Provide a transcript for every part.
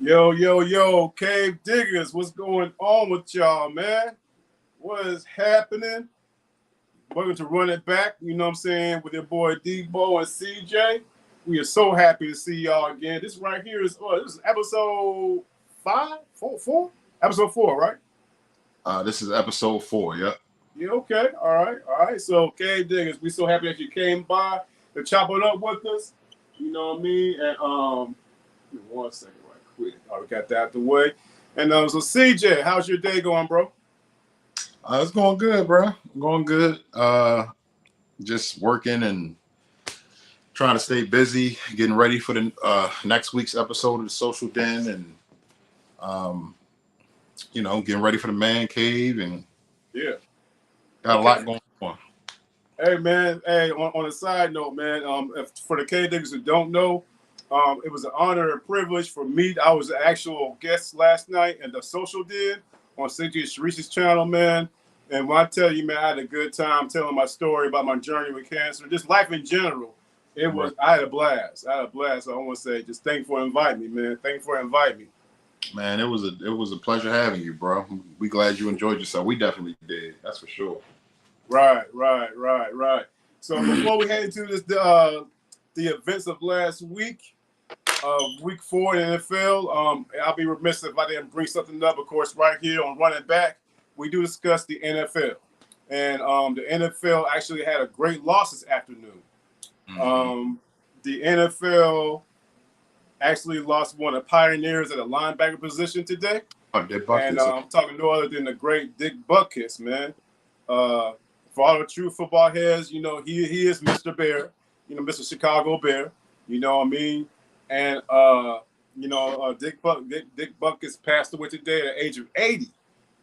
Yo, yo, yo, Cave Diggers, what's going on with y'all, man? What is happening? Welcome to Run It Back, you know what I'm saying, with your boy Deboe and CJ. We are so happy to see y'all again. This right here is, this is episode 4? Episode 4, right? This is episode 4, yep. Yeah, okay, all right. So, Cave Diggers, we so happy that you came by to chop it up with us, you know what I mean? And, give me 1 second. We got that out the way. And so CJ, how's your day going, bro? It's going good, bro. Going good. Just working and trying to stay busy, getting ready for the next week's episode of the Social Den, and getting ready for the Mancave, and got a lot going on. Hey man, on a side note, man, for the K Diggers who don't know, it was an honor and privilege for me. I was an actual guest last night in the Social Den on CJ Shereese's channel, man. And when I tell you, man, I had a good time telling my story about my journey with cancer, just life in general. I had a blast. So I want to say, just thank you for inviting me, man. Thank you for inviting me. Man, it was a pleasure having you, bro. We glad you enjoyed yourself. We definitely did. That's for sure. Right. So before we head into this, the events of last week, week 4 in the NFL, I'll be remiss if I didn't bring something up. Of course, right here on Running Back, we do discuss the NFL. And the NFL actually had a great loss this afternoon. Mm-hmm. The NFL actually lost one of the pioneers at the linebacker position today. And I'm talking no other than the great Dick Butkus, man. For all the true football heads, you know, he is Mr. Bear, you know, Mr. Chicago Bear, you know what I mean? And, Dick Butkus passed away today at the age of 80.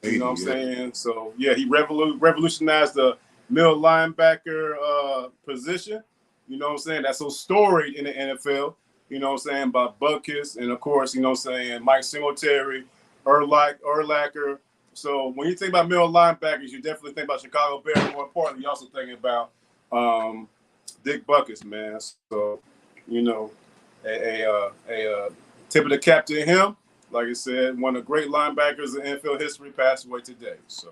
You know what I'm saying? So, yeah, he revolutionized the middle linebacker position. You know what I'm saying? That's so storied in the NFL. You know what I'm saying? By Butkus and, of course, you know what I'm saying, Mike Singletary, Urlacher. So when you think about middle linebackers, you definitely think about Chicago Bears. More importantly, you also thinking about Dick Butkus, man. So, you know, a tip of the cap to him. Like I said, one of the great linebackers in NFL history passed away today. So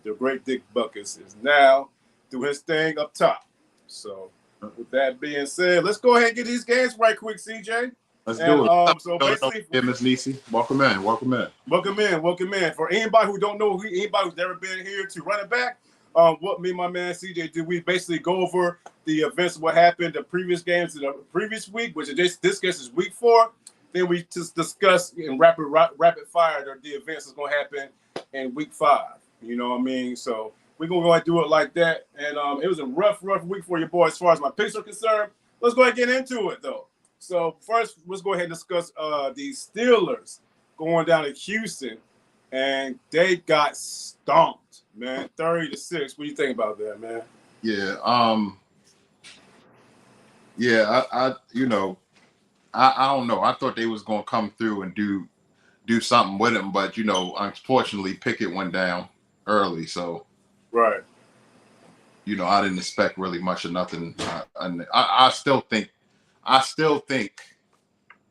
the great Dick Butkus is now doing his thing up top. So with that being said, let's go ahead and get these games right quick, CJ. Let's do it. So basically, Miss Nisi, welcome in. Welcome in. For anybody who don't know, anybody who's never been here to Run It Back, what me and my man CJ do, we basically go over the events of what happened the previous games in the previous week, which is this case is week 4. Then we just discuss in rapid fire the events that's going to happen in week 5. You know what I mean? So we're going to go ahead and do it like that. And it was a rough week for your boy as far as my picks are concerned. Let's go ahead and get into it, though. So first, let's go ahead and discuss the Steelers going down to Houston. And they got stomped, man, 30-6. What do you think about that, man? Yeah, I don't know. I thought they was gonna come through and do something with him, but unfortunately, Pickett went down early, so right. I didn't expect really much of nothing. I still think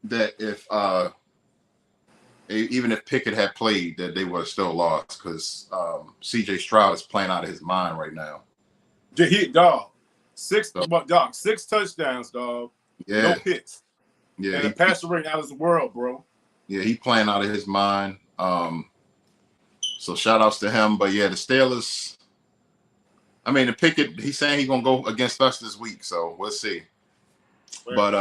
that if even if Pickett had played, that they would have still lost because C.J. Stroud is playing out of his mind right now. Six touchdowns, dog. Yeah, no hits. Yeah, and the passer rate out of this world, bro. Yeah, he playing out of his mind. So shout outs to him. But yeah, the Steelers. I mean, the Pickett, he's saying he's gonna go against us this week, so we'll see. Right. But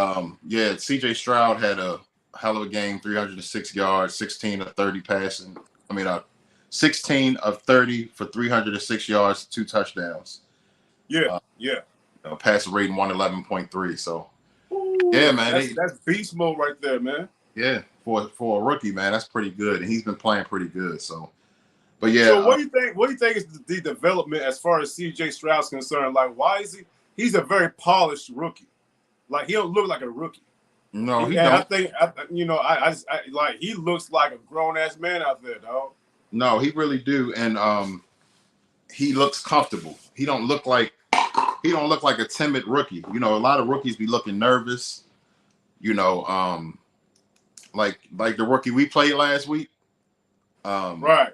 yeah, C.J. Stroud had a hell of a game, 306 yards, 16 of 30 passing. 16 of 30 for 306 yards, 2 touchdowns. Yeah. Passer rating 111.3. So. Ooh, yeah, man. That's beast mode right there, man. Yeah, for a rookie, man, that's pretty good. And he's been playing pretty good. So, but yeah. So what do you think? What do you think is the development as far as C.J. Stroud's concerned? Like, why is he? He's a very polished rookie. Like, he don't look like a rookie. No, he don't. I think like he looks like a grown ass man out there, dog. No, he really do, and he looks comfortable. He don't look like a timid rookie. A lot of rookies be looking nervous. like the rookie we played last week. Right.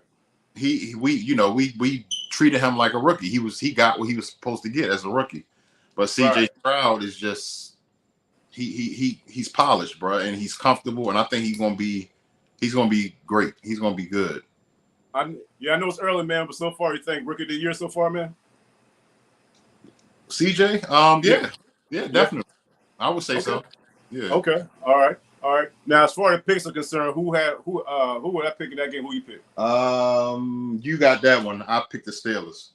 We treated him like a rookie. He got what he was supposed to get as a rookie. But CJ Stroud is just he's polished, bro, and he's comfortable, and I think he's gonna be great. He's gonna be good. I know it's early, man, but so far, you think rookie of the year so far, man? CJ, yeah, definitely. I would say so. Yeah. Okay. All right. Now, as far as picks are concerned, who would I pick in that game? Who you pick? You got that one. I picked the Steelers.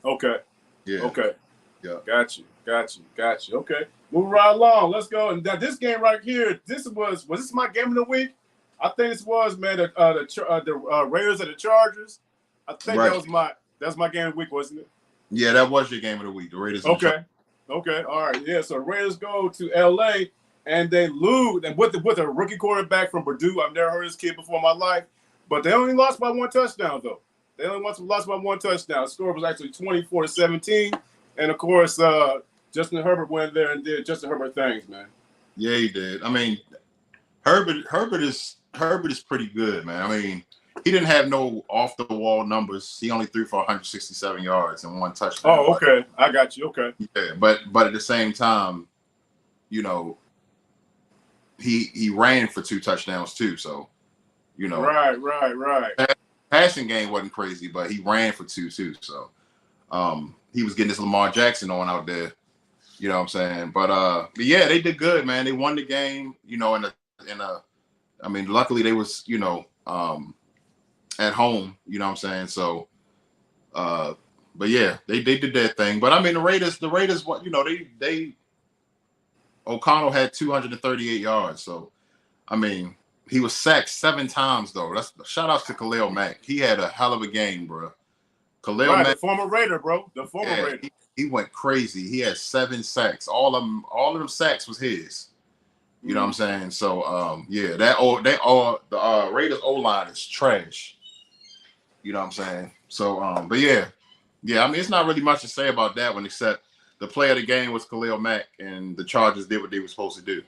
Okay. Yeah. Okay. Yeah. Got you. Okay. Moving right along. Let's go. And this game right here, was this my game of the week? I think this was, man, the Raiders and the Chargers. I think that was my game of the week, wasn't it? Yeah, that was your game of the week. The Raiders. Okay. All right. Yeah. So Raiders go to LA and they lose, and with a rookie quarterback from Purdue. I've never heard of this kid before in my life, but they only lost by one touchdown though. They only lost by one touchdown. The score was actually 24-17, and of course, Justin Herbert went there and did Justin Herbert things, man. Yeah, he did. I mean, Herbert is pretty good, man. I mean, he didn't have no off the wall numbers. He only threw for 167 yards and one touchdown. Oh, okay. I got you. Okay. Yeah, but at the same time, you know, he ran for 2 touchdowns too. So, you know, right. Passing game wasn't crazy, but he ran for 2 too. So, he was getting this Lamar Jackson on out there. You know what I'm saying? But yeah, they did good, man. They won the game. You know, I mean, luckily they was, you know, at home, you know what I'm saying? So, but yeah, they did their thing. But I mean, the Raiders, what, you know, they O'Connell had 238 yards. So, I mean, he was sacked 7 times though. That's shout outs to Khalil Mack. He had a hell of a game, bro. Khalil Mack, the former Raider, bro. The former Raider. He went crazy. He had 7 sacks. All of them sacks was his. You know what I'm saying? So, yeah, the Raiders O-line is trash. You know what I'm saying? So, but yeah. I mean, it's not really much to say about that one, except the play of the game was Khalil Mack, and the Chargers did what they were supposed to do.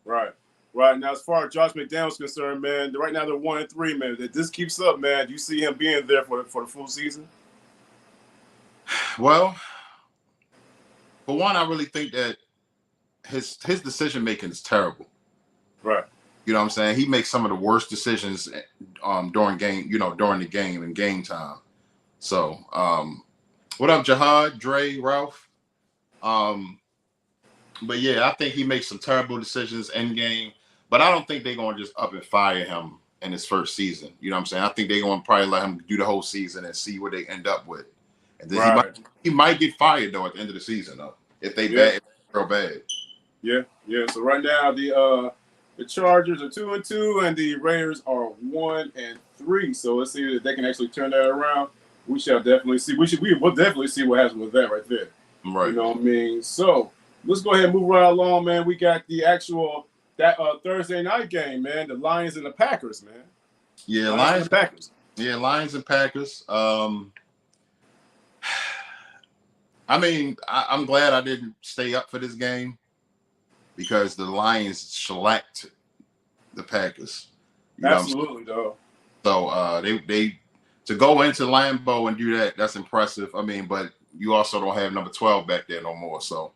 Right. Now, as far as Josh McDaniels concerned, man, right now they're 1-3, man. If this keeps up, man, do you see him being there for the full season? Well, for one, I really think that his decision making is terrible. Right. You know what I'm saying? He makes some of the worst decisions during the game and game time. So, what up, Jihad, Dre, Ralph? But yeah, I think he makes some terrible decisions in game. But I don't think they're gonna just up and fire him in his first season. You know what I'm saying? I think they're gonna probably let him do the whole season and see what they end up with. And then he might get fired though at the end of the season though, if they real bad. Yeah. So right now the Chargers are 2-2 and the Raiders are 1-3. So let's see if they can actually turn that around. We shall definitely see. We'll definitely see what happens with that right there. Right. You know what I mean? So let's go ahead and move right along, man. We got the actual Thursday night game, man. The Lions and the Packers, man. Yeah, Lions and Packers. Yeah, Lions and Packers. I mean, I'm glad I didn't stay up for this game because the Lions shellacked the Packers. Absolutely, though. So they to go into Lambeau and do that, that's impressive. I mean, but you also don't have number 12 back there no more. So,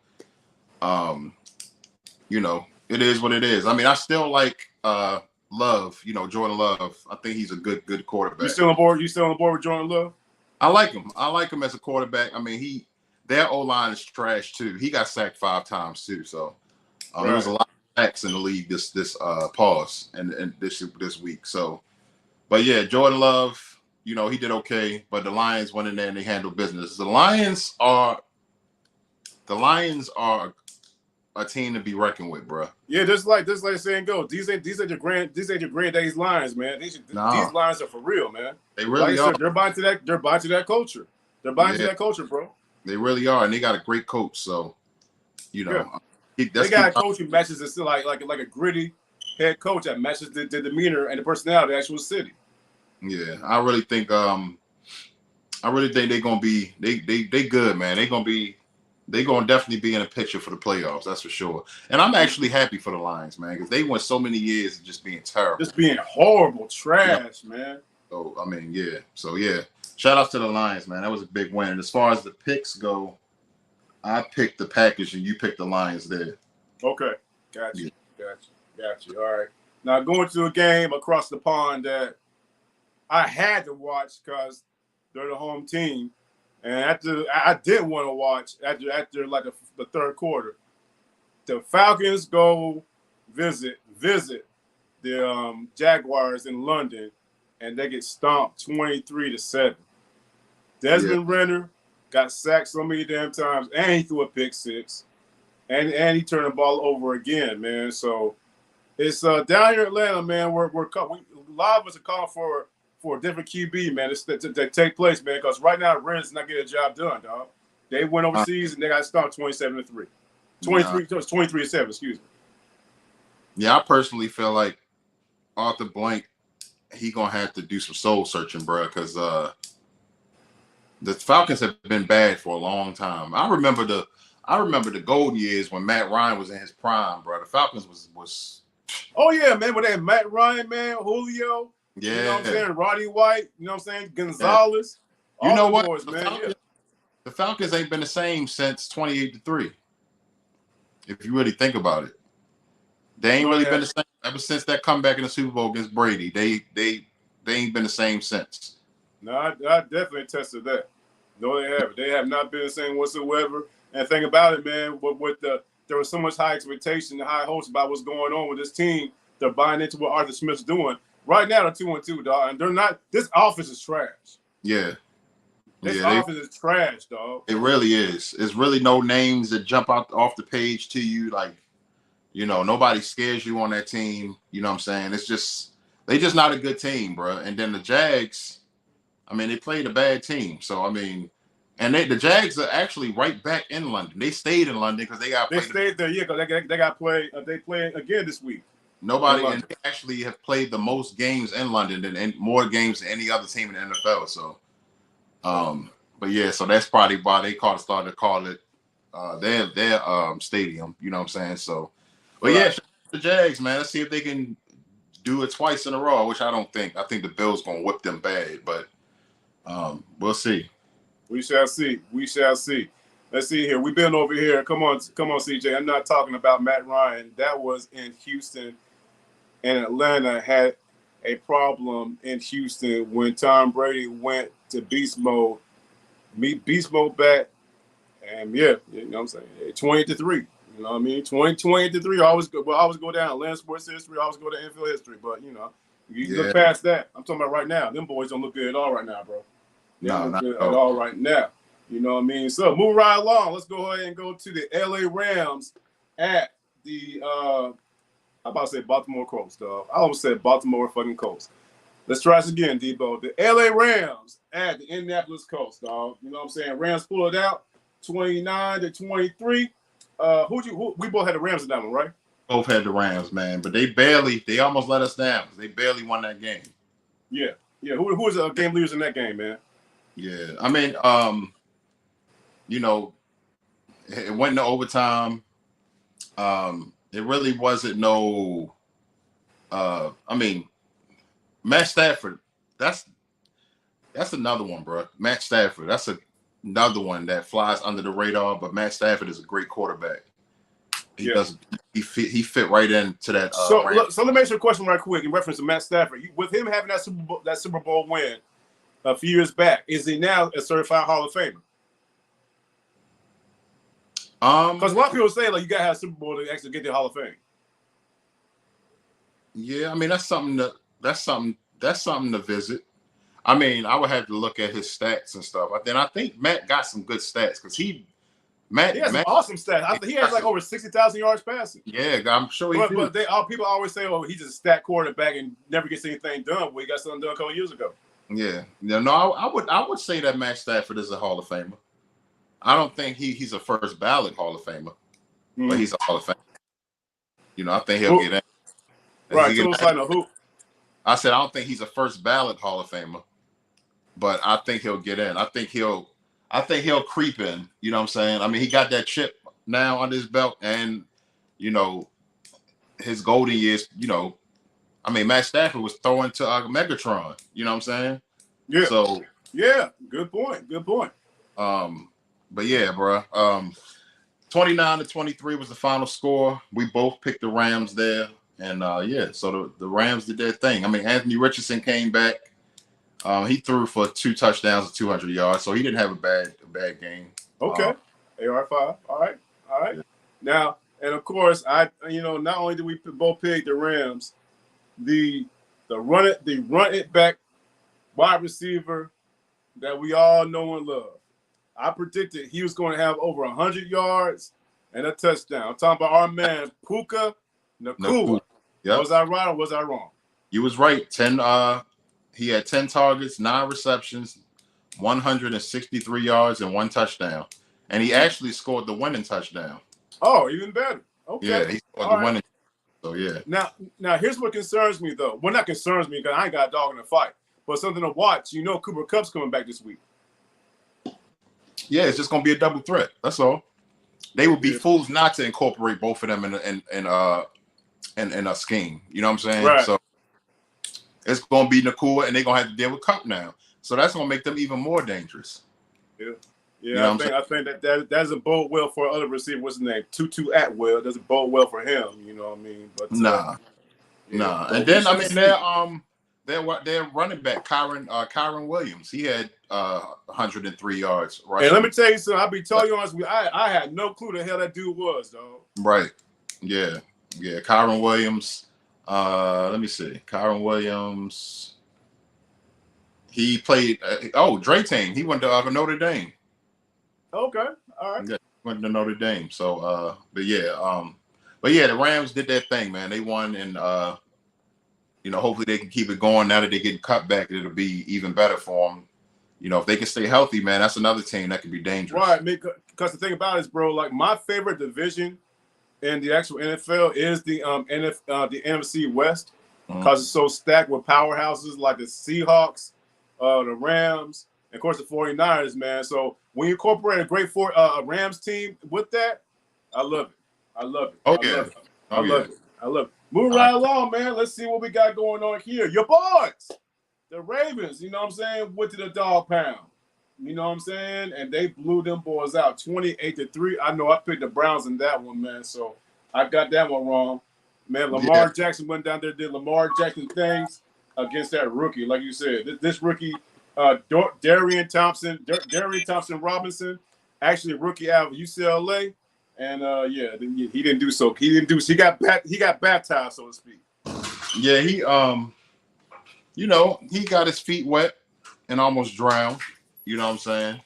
you know, it is what it is. I mean, I still like Love, you know, Jordan Love. I think he's a good quarterback. You still on board with Jordan Love? I like him as a quarterback. I mean, their O-line is trash too. He got sacked 5 times too. So there was a lot of sacks in the league this pause and this week. So, but yeah, Jordan Love, you know, he did okay. But the Lions went in there and they handled business. The Lions are a team to be reckoned with, bro. Yeah, just like saying go. These ain't your granddaddy's Lions, man. These Lions are for real, man. They really are. They're buying to that culture. They're buying to that culture, bro. They really are, and they got a great coach. So, you know, they got a coach who matches it, like a gritty head coach that matches the demeanor and the personality of the actual city. Yeah, I really think they're gonna be they good, man. They're gonna be They're gonna definitely be in a picture for the playoffs. That's for sure. And I'm actually happy for the Lions, man, because they went so many years of just being terrible, just being horrible, trash, man. So I mean, yeah. So yeah, shout out to the Lions, man. That was a big win. And as far as the picks go, I picked the Packers and you picked the Lions there. Okay, got you. All right. Now going to a game across the pond that I had to watch because they're the home team, and after I didn't want to watch after like the third quarter. The Falcons go visit the Jaguars in London, and they get stomped 23-7. Desmond Renner got sacked so many damn times, and he threw a pick six, and he turned the ball over again, man. So it's down here in Atlanta, man. A lot of us are calling for a different QB, man. To take place, man, because right now Renner's not getting a job done, dog. They went overseas and they got stomped 27-3. 23-7, excuse me. Yeah, I personally feel like Arthur Blank, he gonna have to do some soul searching, bro, because the Falcons have been bad for a long time. I remember the golden years when Matt Ryan was in his prime, bro. The Falcons was. Oh yeah, man. When they had Matt Ryan, man, Julio, yeah, you know what I'm saying, Roddy White, you know what I'm saying, Gonzalez. You know what? Boys, man. The Falcons ain't been the same since 28-3. If you really think about it, they ain't really been the same ever since that comeback in the Super Bowl against Brady. They ain't been the same since. No, I definitely attest to that. No, they haven't. They have not been the same whatsoever. And the thing about it, man, there was so much high expectation and high hopes about what's going on with this team. They're buying into what Arthur Smith's doing. Right now, they're 2-2, dog, and they're not. This offense is trash. Yeah. This offense is trash, dog. It really is. It's really no names that jump out off the page to you. Like, you know, nobody scares you on that team. You know what I'm saying? It's just they just not a good team, bro. And then the Jags, I mean, they played a bad team. So I mean, and the Jags are actually right back in London. They stayed in London because they stayed there, yeah, because they got play. They play again this week. Nobody, and they actually have played the most games in London than more games than any other team in the NFL. So, but yeah, so that's probably why they started to call it their stadium. You know what I'm saying? So, but yeah, the Jags, man. Let's see if they can do it twice in a row, which I don't think. I think the Bills gonna whip them bad, but we'll see. We shall see. We shall see. Let's see here. We've been over here. Come on, CJ. I'm not talking about Matt Ryan. That was in Houston, and Atlanta had a problem in Houston when Tom Brady went to beast mode. Meet beast mode back, and yeah, you know what I'm saying, 20-3. You know what I mean? 20-3. Always go down Atlanta sports history. Always go to NFL history. But you know, you look past that. I'm talking about right now. Them boys don't look good at all right now, bro. They don't look good at all right now. You know what I mean? So move right along. Let's go ahead and go to the LA Rams at the I'm about to say Baltimore Colts, dog. I almost said Baltimore fucking Colts. Let's try this again, Deboe. The LA Rams at the Indianapolis Colts, dog. You know what I'm saying? Rams pull it out 29-23. We both had the Rams in that one, right? Both had the Rams, man, but they almost let us down. They barely won that game. Yeah. Who was the game leaders in that game, man? Yeah, I mean, you know, it went into overtime. It really wasn't no. I mean, Matt Stafford. That's another one, bro. Matt Stafford. That's another one that flies under the radar. But Matt Stafford is a great quarterback. He fit right into that. So let me ask you a question right quick in reference to Matt Stafford. With him having that Super Bowl win a few years back, is he now a certified Hall of Famer? Because a lot of people say like you gotta have a Super Bowl to actually get the Hall of Fame. Yeah, I mean that's something to visit. I mean, I would have to look at his stats and stuff. Then I think Matt got some good stats because he has some awesome stats. He has like over 60,000 yards passing. Yeah, I'm sure he But people always say, "Oh, he's a stat quarterback and never gets anything done." Well, he got something done a couple years ago. Yeah, I would say that Matt Stafford is a Hall of Famer. I don't think he's a first ballot Hall of Famer, but he's a Hall of Famer. You know, I think he'll get in. Right. Who? I said I don't think he's a first ballot Hall of Famer, but I think he'll get in. I I think he'll creep in. You know what I'm saying? I mean, he got that chip now under his belt, and you know, his golden years. You know, I mean, Matt Stafford was throwing to Megatron. You know what I'm saying? Yeah. So yeah, good point. Good point. But yeah, bro. 29-23 was the final score. We both picked the Rams there, and yeah, so the Rams did their thing. I mean, Anthony Richardson came back. He threw for 2 touchdowns and 200 yards, so he didn't have a bad game. Okay, AR5. All right. Yeah. Now, and of course, not only did we both pick the Rams, the run it back wide receiver that we all know and love. I predicted he was going to have over 100 yards and a touchdown. I'm talking about our man Puka Nacua. Yep. Was I right or was I wrong? You was right. He had 10 targets, 9 receptions, 163 yards, and 1 touchdown. And he actually scored the winning touchdown. Oh, even better. Okay. Yeah, he scored the winning. So yeah. Now here's what concerns me though. Well, not concerns me because I ain't got a dog in the fight, but something to watch. You know, Cooper Kupp's coming back this week. Yeah, it's just gonna be a double threat. That's all. They would be fools not to incorporate both of them in a scheme. You know what I'm saying? Right. So it's gonna be Nacua, and they're gonna have to deal with Kupp now. So that's gonna make them even more dangerous. Yeah. You know I think that doesn't bode well for other receiver. What's his name? Tutu Atwell. Doesn't bode well for him. You know what I mean? But nah. And then I mean their running back Kyron Williams. He had 103 yards. Right. And let me tell you something. I'll be totally honest with you. I had no clue the hell that dude was, dog. Right. Yeah. Kyron Williams. Let me see. Kyron Williams. He played. Dre Tane. He went to Notre Dame. Okay. All right. Yeah, went to Notre Dame. So, the Rams did their thing, man. They won, and hopefully they can keep it going. Now that they're getting cut back, it'll be even better for them. You know, if they can stay healthy, man, that's another team that could be dangerous. Right, because the thing about it is, bro, like my favorite division in the actual NFL is the NFC West because it's so stacked with powerhouses like the Seahawks, the Rams, and of course the 49ers, man. So when you incorporate a great Rams team with that, I love it. I love it. I love it. Moving right along, man. Let's see what we got going on here. Your boys, the Ravens, you know what I'm saying, went to the dog pound. You know what I'm saying? And they blew them boys out 28-3. I know I picked the Browns in that one, man. So I got that one wrong. Man, Lamar Jackson went down there, did Lamar Jackson things against that rookie. Like you said, this rookie, Darian Thompson Robinson, actually a rookie out of UCLA. And he didn't do so. He got baptized, so to speak. Yeah, he he got his feet wet and almost drowned. You know what I'm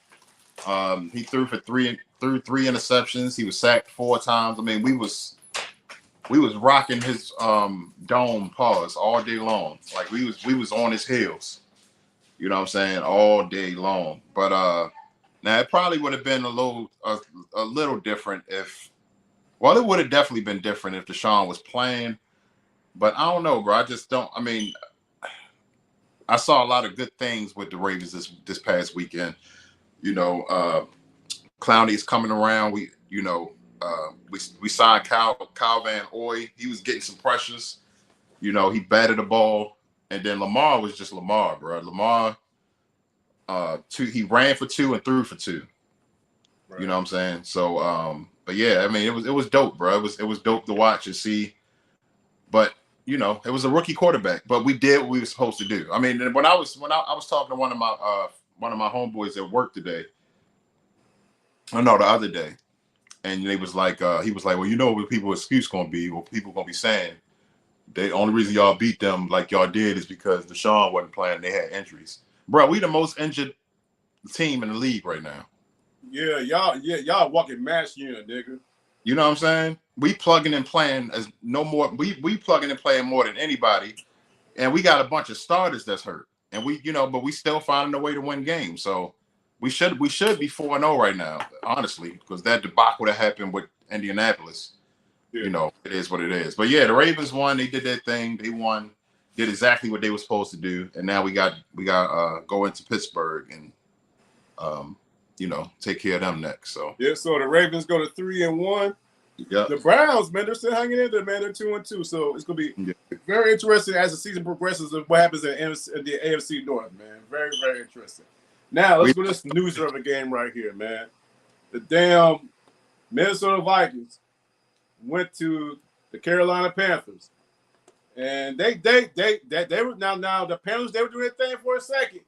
saying? He threw 3 interceptions. He was sacked 4 times. I mean, we was rocking his dome paws all day long. Like we was on his heels. You know what I'm saying? All day long. But now it probably would have been a little different it would have definitely been different if Deshaun was playing. But I don't know, bro. I just don't. I mean, I saw a lot of good things with the Ravens this past weekend. You know, Clowney's coming around. We signed Kyle Van Noy. He was getting some pressures. You know, he batted the ball, and then Lamar was just Lamar, bro. Lamar, he ran for 2 and threw for 2. Right. You know what I'm saying? So, but yeah, I mean, it was dope, bro. It was dope to watch and see. But you know, it was a rookie quarterback, but we did what we were supposed to do. I mean, when I was talking to one of my homeboys at work today, the other day, and he was like, well, you know what people's excuse gonna be? What people gonna be saying? The only reason y'all beat them like y'all did is because Deshaun wasn't playing. They had injuries, bro. We the most injured team in the league right now. Yeah, y'all walking mass unit, nigga. You know what I'm saying? We plugging and playing as no more. We plugging and playing more than anybody, and we got a bunch of starters that's hurt, and but we still finding a way to win games. So we should be 4-0 right now, honestly, because that debacle that happened with Indianapolis. Yeah. You know, it is what it is. But yeah, the Ravens won. They did their thing. They won. Did exactly what they were supposed to do, and now we got go into Pittsburgh and take care of them next. So yeah, so the Ravens go to 3-1. yeah, The Browns, man, they're still hanging in there, man. They're 2-2. So it's gonna be very interesting as the season progresses of what happens in the AFC North, man. Very, very interesting. Now let's go to this snoozer of a game right here, man. The damn Minnesota Vikings went to the Carolina Panthers, and they were now the Panthers, they were doing their thing for a second,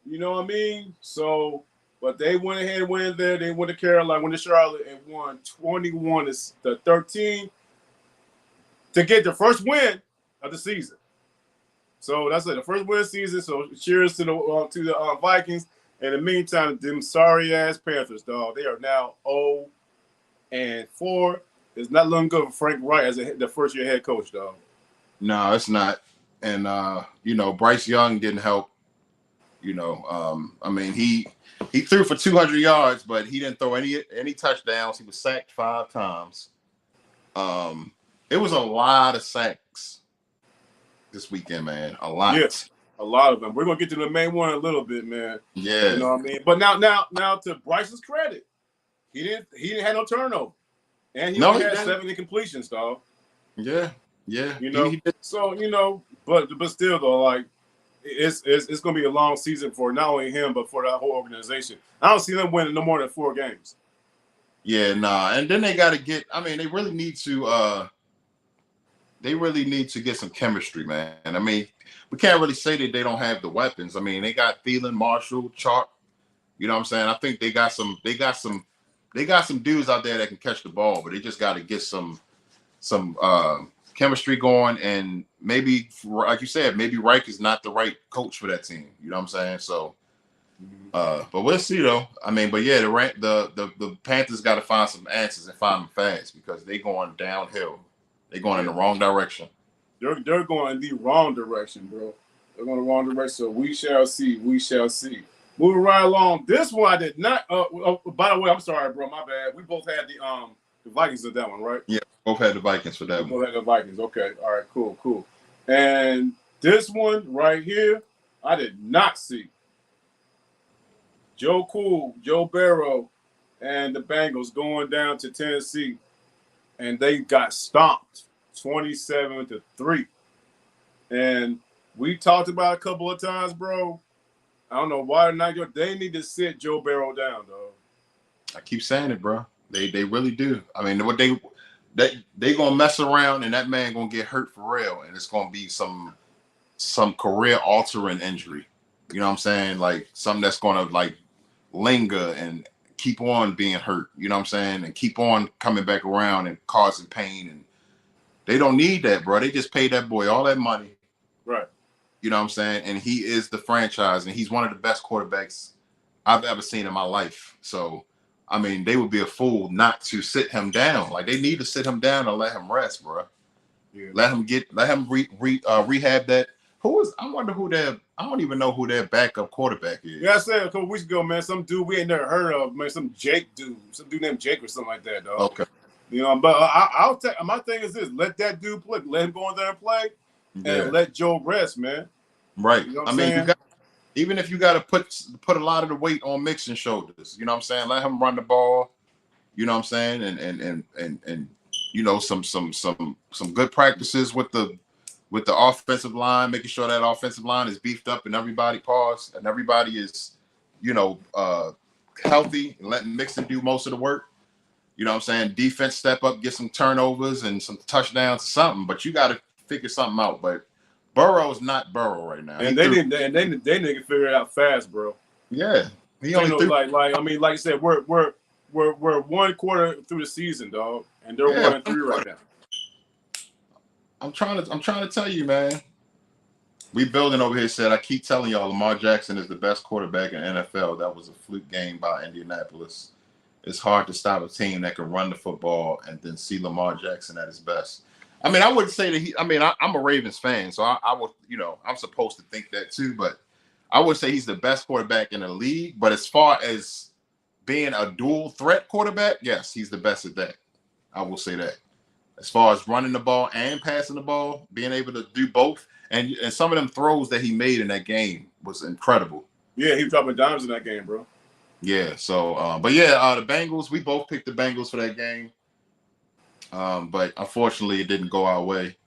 you know what I mean? So, but they went ahead and went in there. They went to Carolina, went to Charlotte, and won 21-13 to get the first win of the season. So that's like the first win of the season. So cheers to the Vikings. In the meantime, them sorry ass Panthers, dog. They are now 0-4. It's not looking good for Frank Wright as the first year head coach, dog. No, it's not. And Bryce Young didn't help. I mean, he threw for 200 yards, but he didn't throw any touchdowns. He was sacked 5 times. It was a lot of sacks this weekend, man. A lot. Yes, a lot of them. We're gonna get to the main one in a little bit, man. Yeah. You know what I mean? But now to Bryce's credit, he didn't have no turnover. And he only had 7 incompletions, dog. Yeah. So, but still though, like it's gonna be a long season for not only him but for the whole organization. I don't see them winning no more than 4 games. Yeah, nah. And then they gotta get, I mean, they really need to get some chemistry, man. I mean, we can't really say that they don't have the weapons. I mean, they got Thielen, Marshall, Chark. You know what I'm saying? I think they got some dudes out there that can catch the ball, but they just got to get some chemistry going, and maybe, like you said, maybe Reich is not the right coach for that team. You know what I'm saying? So, but we'll see though. I mean, but yeah, the Panthers got to find some answers and find them fast because they going downhill. They're going in the wrong direction. They're going in the wrong direction, bro. They're going in the wrong direction. So we shall see. We shall see. Moving right along. This one I did not. By the way, I'm sorry, bro. My bad. We both had the Vikings in that one, right? Yeah, both had the Vikings for that one. Both had the Vikings. Okay. All right. Cool. And this one right here, I did not see. Joe Burrow, and the Bengals going down to Tennessee, and they got stomped 27-3. And we talked about it a couple of times, bro. I don't know why they're not. They need to sit Joe Burrow down, dog. I keep saying it, bro. They really do. I mean, what they gonna mess around, and that man gonna get hurt for real, and it's gonna be some career altering injury. You know what I'm saying? Like something that's gonna like linger and keep on being hurt. You know what I'm saying? And keep on coming back around and causing pain. And they don't need that, bro. They just paid that boy all that money. Right. You know what I'm saying? And he is the franchise, and he's one of the best quarterbacks I've ever seen in my life. So, I mean, they would be a fool not to sit him down. Like, they need to sit him down and let him rest, bro. Yeah. Let him rehab that. I don't even know who their backup quarterback is. Yeah, I said a couple weeks ago, man, some dude we ain't never heard of, man, some dude named Jake or something like that, dog. Okay. You know, but I'll take, my thing is this, let that dude play, let him go in there and play, and let Joe rest, man. Right. You know I mean, even if you got to put a lot of the weight on Mixon's shoulders, you know what I'm saying? Let him run the ball, you know what I'm saying? And you know, some good practices with the offensive line, making sure that offensive line is beefed up and everybody is, you know, healthy, and letting Mixon do most of the work. You know what I'm saying? Defense step up, get some turnovers and some touchdowns or something, but you got to figure something out. But Burrow is not Burrow right now. And they need to figure it out fast, bro. Yeah. He only threw, like you said, we're 1 quarter through the season, dog, and they're 1-3 right now. I'm trying to tell you, man. We building over here said, I keep telling y'all Lamar Jackson is the best quarterback in the NFL. That was a fluke game by Indianapolis. It's hard to stop a team that can run the football and then see Lamar Jackson at his best. I mean, I wouldn't say that I'm a Ravens fan, so I would, you know, I'm supposed to think that too, but I would say he's the best quarterback in the league. But as far as being a dual threat quarterback, yes, he's the best at that. I will say that. As far as running the ball and passing the ball, being able to do both, and some of them throws that he made in that game was incredible. Yeah, he was dropping dimes in that game, bro. Yeah. So, but yeah, the Bengals. We both picked the Bengals for that game. But unfortunately, it didn't go our way.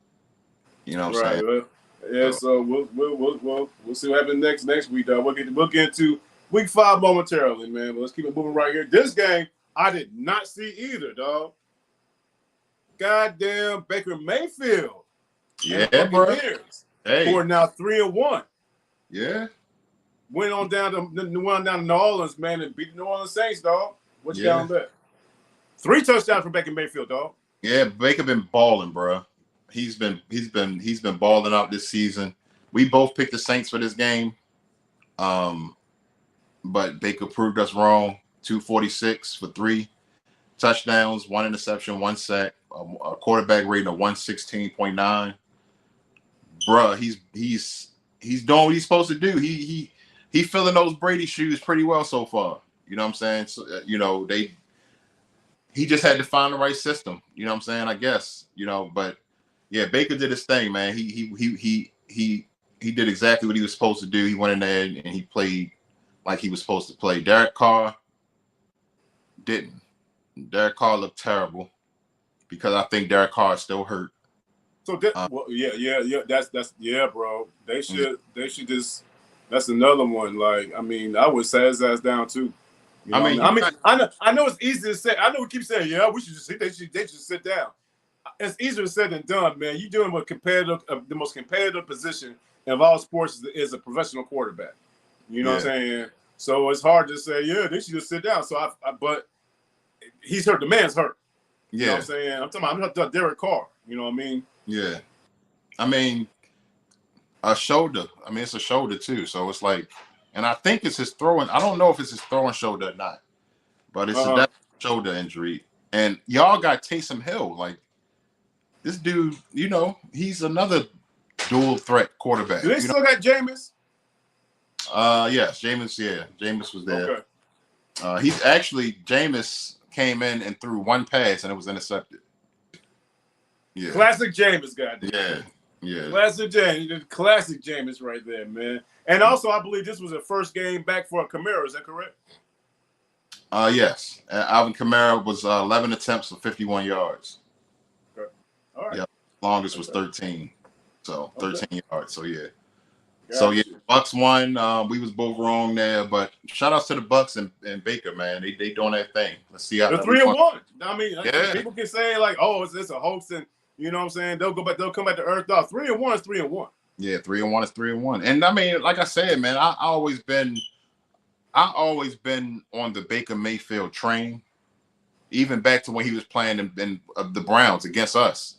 You know what I'm Right. saying? Well, yeah. So, So we'll see what happens next week, though. We'll get into week 5 momentarily, man. But let's keep it moving right here. This game I did not see either, dog. Goddamn Baker Mayfield and the yeah, bro. Buccaneers, who Hey, are now 3-1. yeah, Went down to New Orleans, man, and beat the New Orleans Saints, dog. What you got yeah, on that? 3 touchdowns for Baker Mayfield, dog. yeah. Baker been balling, bro. He's been balling out this season. We both picked the Saints for this game. But Baker proved us wrong. 246 for 3 touchdowns, 1 interception, 1 sack, a quarterback rating of 116.9. Bruh, he's doing what he's supposed to do. He filling those Brady shoes pretty well so far. You know what I'm saying? So, he just had to find the right system. You know what I'm saying? I guess. But yeah, Baker did his thing, man. He did exactly what he was supposed to do. He went in there and he played like he was supposed to play. Derek Carr didn't. Derek Carr looked terrible because I think Derek Carr is still hurt. So yeah. That's bro. They should just. That's another one. Like, I mean, I would set his ass down too. You know, I know it's easy to say. I know we keep saying, yeah, we should just they should sit down. It's easier said than done, man. You're doing the most competitive position of all sports is a professional quarterback. You know what I'm saying? So it's hard to say, yeah, they should just sit down. So but he's hurt. The man's hurt. You know what I'm saying? I'm talking about Derek Carr. You know what I mean? Yeah. I mean, a shoulder. I mean, it's a shoulder too. So it's like, and I think it's his throwing. I don't know if it's his throwing shoulder or not, but it's a shoulder injury. And y'all got Taysom Hill. Like, this dude, he's another dual threat quarterback. Do they still got Jameis? Yes, Jameis. Yeah, Jameis was there. Okay. He's actually Jameis came in and threw 1 pass and it was intercepted. Yeah. Classic Jameis, goddamn. Yeah. Yeah. Classic Jameis right there, man. And also, I believe this was the first game back for Kamara. Is that correct? Yes. Alvin Kamara was 11 attempts for 51 yards. Okay. All right. Yeah. Longest was 13. So 13 yards. So yeah. So yeah, Bucks won. We was both wrong there, but shout outs to the Bucks and Baker, man. They doing their thing. Let's see how they're 3-1. I mean, people can say like, oh, it's a hoax, and you know what I'm saying? They'll come back to earth. 3-1 is 3-1. Yeah, 3-1 is 3-1. And I mean, like I said, man, I always been on the Baker Mayfield train, even back to when he was playing in the Browns against us.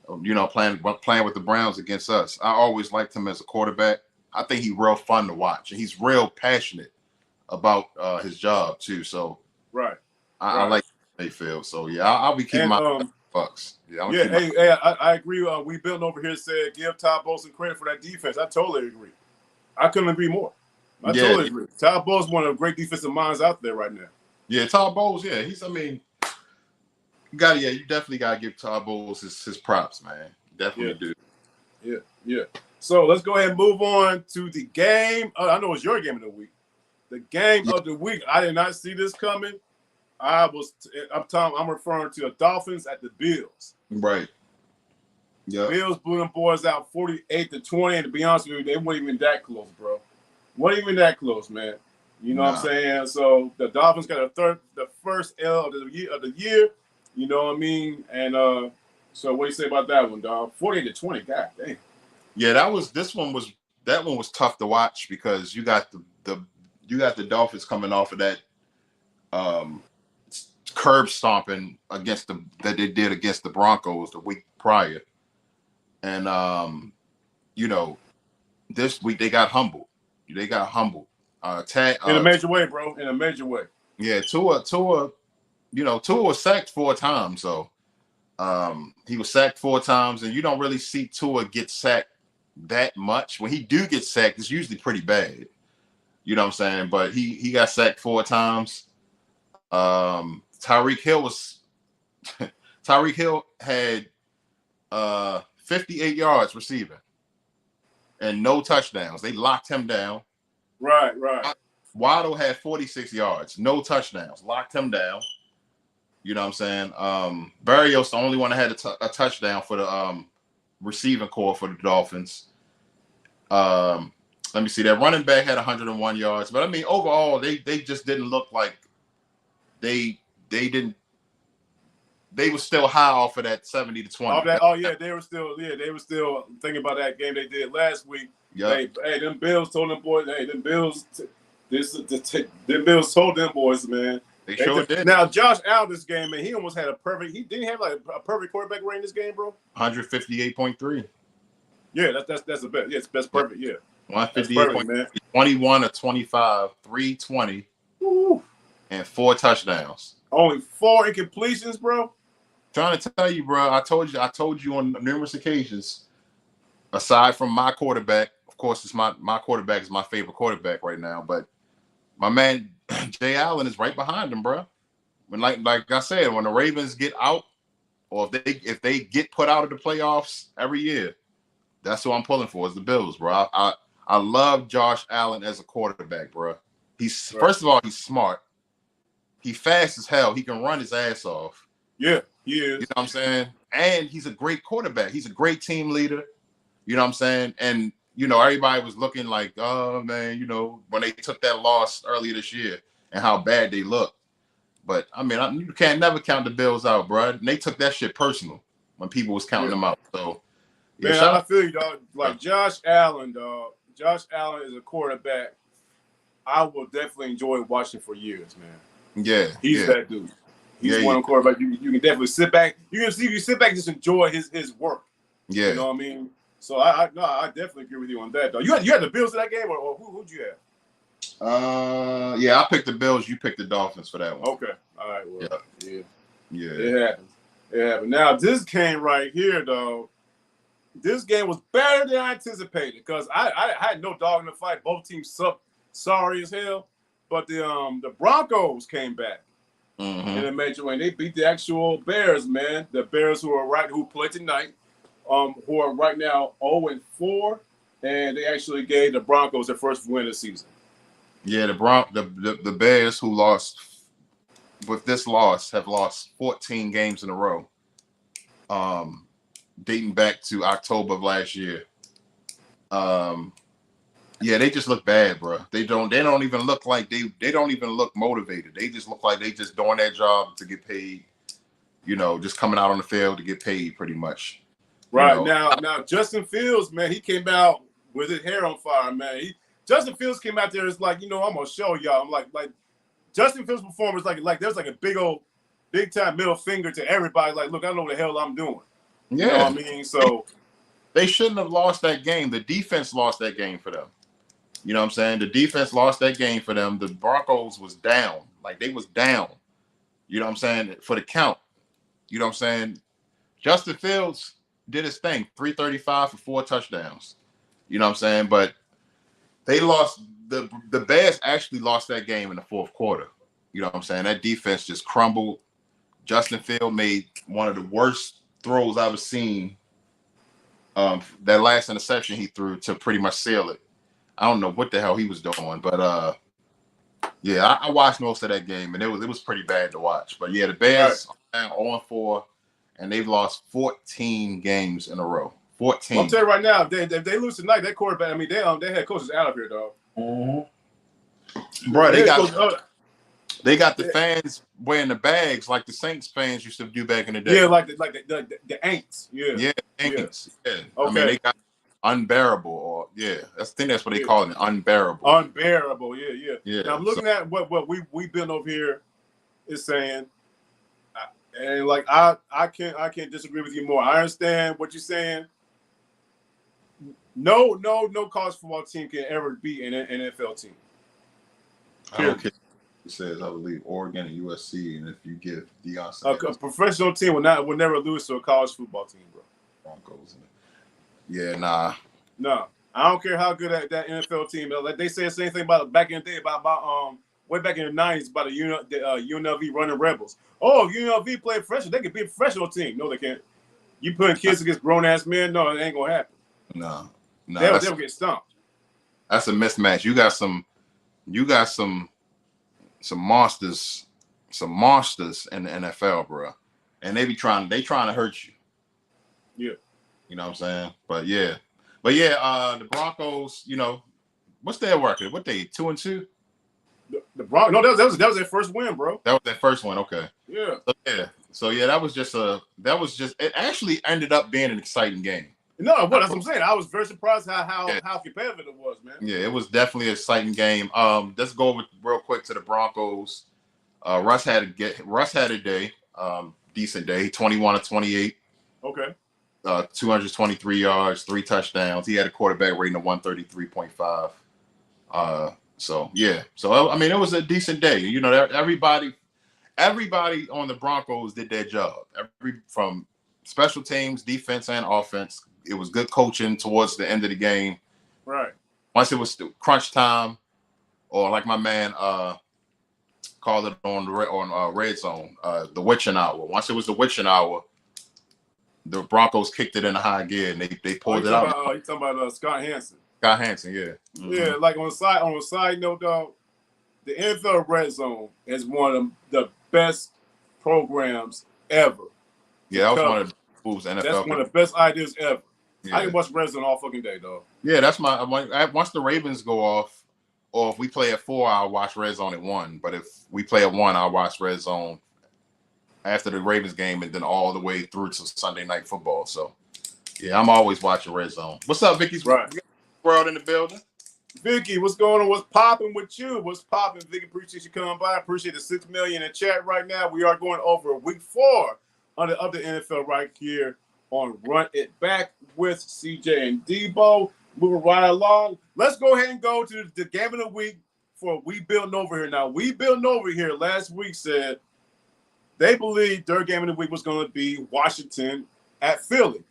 Playing with the Browns against us. I always liked him as a quarterback. I think he's real fun to watch, and he's real passionate about his job too. So I like Mayfield. So yeah, I'll be keeping my Bucks. I agree. We built over here said give Todd Bowles some credit for that defense. I totally agree. I couldn't agree more. I totally agree. Todd Bowles is one of the great defensive minds out there right now. Yeah, Todd Bowles. Yeah, you definitely gotta give Todd Bowles his props, man. Definitely do. Yeah. So let's go ahead and move on to the game. I know it's your game of the week. The game of the week. I did not see this coming. I'm referring to the Dolphins at the Bills. Right. Yeah. Bills blew them boys out 48-20. And to be honest with you, they weren't even that close, bro. Wasn't even that close, man. You know what I'm saying? So the Dolphins got the first L of the year. You know what I mean? And so what do you say about that one, dog? 48-20. God dang. Yeah, that one was tough to watch because you got the Dolphins coming off of that curb stomping that they did against the Broncos the week prior. And this week they got humbled. In a major way, bro. In a major way. Yeah, Tua was sacked 4 times, so he was sacked 4 times, and you don't really see Tua get sacked that much. When he do get sacked, it's usually pretty bad. You know what I'm saying? But he got sacked 4 times. Tyreek Hill had 58 yards receiving and no touchdowns. They locked him down. Right. Waddle had 46 yards, no touchdowns, locked him down. You know what I'm saying? Barrios, the only one that had a touchdown for the receiving core for the Dolphins. Let me see. That running back had 101 yards, but I mean, overall, they just didn't look like they were still high off of that 70-20. They were still thinking about that game they did last week. Yep. Hey, them Bills told them boys. Hey, them Bills told them boys, man. They sure did. Now Josh Allen this game, man, he almost had a perfect. He didn't have like a perfect quarterback rating this game, bro. 158.3. Yeah, that's the best. Yeah, that's perfect. Yeah, 158.3. 21 of 25, 320, and 4 touchdowns. Only 4 incompletions, bro. Trying to tell you, bro. I told you on numerous occasions. Aside from my quarterback, of course, it's my quarterback is my favorite quarterback right now. But my man Jay Allen is right behind him, bro. When like I said, when the Ravens get out, or if they get put out of the playoffs every year, that's who I'm pulling for. Is the Bills, bro. I love Josh Allen as a quarterback, bro. He's First of all, he's smart. He's fast as hell. He can run his ass off. Yeah, he is. You know what I'm saying? And he's a great quarterback. He's a great team leader. You know what I'm saying? And, you know, everybody was looking like, oh, man, you know, when they took that loss earlier this year and how bad they looked. But, I mean, you can't never count the Bills out, bro. And they took that shit personal when people was counting them out. So, yeah, man, I feel you, dog. Like, Josh Allen, dog. Josh Allen is a quarterback I will definitely enjoy watching for years, man. Yeah. He's that dude. He's one of the quarterbacks. You can definitely sit back. You sit back and just enjoy his work. Yeah. You know what I mean? So I definitely agree with you on that, though. You had the Bills in that game, or who'd you have? Yeah, I picked the Bills. You picked the Dolphins for that one. Okay. All right. Well, yeah. It happens. Now this game right here, though. This game was better than I anticipated because I had no dog in the fight. Both teams sucked, sorry as hell. But the Broncos came back in a major way. They beat the actual Bears, man. The Bears who play tonight, who are right now 0-4, and they actually gave the Broncos their first win of the season. Yeah, the Bears, who lost with this loss, have lost 14 games in a row. Dating back to October of last year. Yeah, they just look bad, bro. They don't even look like they don't even look motivated. They just look like they just doing their job to get paid, you know, just coming out on the field to get paid pretty much. Right. You know? Now Justin Fields, man, he came out with his hair on fire, man. Justin Fields came out there, it's like, you know, I'm gonna show y'all. I'm like Justin Fields' performance, like there's like a big time middle finger to everybody. Like, look, I know what the hell I'm doing. Yeah. You know what I mean? So they shouldn't have lost that game. The defense lost that game for them. You know what I'm saying? The defense lost that game for them. The Broncos was down. Like, they was down. You know what I'm saying? For the count. You know what I'm saying? Justin Fields did his thing. 335 for 4 touchdowns. You know what I'm saying? But they lost. The Bears actually lost that game in the fourth quarter. You know what I'm saying? That defense just crumbled. Justin Fields made one of the worst throws I've ever seen. That last interception he threw to pretty much seal it. I don't know what the hell he was doing, but yeah, I watched most of that game, and it was pretty bad to watch. But yeah, the Bears are 0-4, and they've lost 14 games in a row. 14. Well, I'll tell you right now, if they lose tonight, that quarterback, I mean, they had coaches out of here, dog. Bro, they got the fans wearing the bags like the Saints fans used to do back in the day. Yeah, like the Aints. Yeah, Aints. Yeah. Okay. I mean, they got unbearable, or I think that's what they call it, unbearable. Unbearable, yeah. Now I'm looking at what we've been over here is saying, and like I can't disagree with you more. I understand what you're saying. No college football team can ever beat an NFL team. I don't care. It says, I believe, Oregon and USC, and if you give Deion Sanders, a professional team will never lose to a college football team, bro. Broncos. Yeah, nah. No, I don't care how good that NFL team is. Like they say the same thing about back in the day about way back in the 90s about the UNLV running Rebels. Oh, if UNLV played professional, they could be a professional team. No, they can't. You putting kids against grown ass men? No, it ain't gonna happen. No, they'll get stumped. That's a mismatch. You got some you got some monsters in the NFL, bro, and they trying to hurt you. Yeah, you know what I'm saying. But yeah, the Broncos, what's their record? What they 2-2? the Broncos. No, that was their first win, bro. That was their first one. Okay. Yeah. So that was just it actually ended up being an exciting game. No, that's what I'm saying. I was very surprised how competitive it was, man. Yeah, it was definitely an exciting game. Let's go over real quick to the Broncos. Russ had a day, decent day, 21-28. Okay. 223 yards, 3 touchdowns. He had a quarterback rating of 133.5. So I mean, it was a decent day. Everybody on the Broncos did their job. From special teams, defense, and offense. It was good coaching towards the end of the game. Right. Once it was crunch time, or like my man called it on Red Zone, the witching hour. Once it was the witching hour, the Broncos kicked it into high gear and they pulled it out. You talking about Scott Hansen? Scott Hansen, yeah. Mm-hmm. Yeah, like on a side note, dog, the NFL Red Zone is one of the best programs ever. Yeah, that was one of the moves NFL. That's one of the best ideas ever. Yeah. I can watch Red Zone all fucking day, dog. Yeah, that's once the Ravens go off, or if we play at 4, I'll watch Red Zone at 1. But if we play at 1, I'll watch Red Zone after the Ravens game and then all the way through to Sunday Night Football. So, yeah, I'm always watching Red Zone. What's up, Vicky's right. World in the building? Vicky, what's going on? What's popping with you? What's popping, Vicky? Appreciate you coming by. Appreciate the 6 million in chat right now. We are going over week 4 of the NFL right here on Run It Back with CJ and Deboe. Moving right along. Let's go ahead and go to the game of the week for We Building Over Here. Now, We Building Over Here last week said they believed their game of the week was going to be Washington at Philly.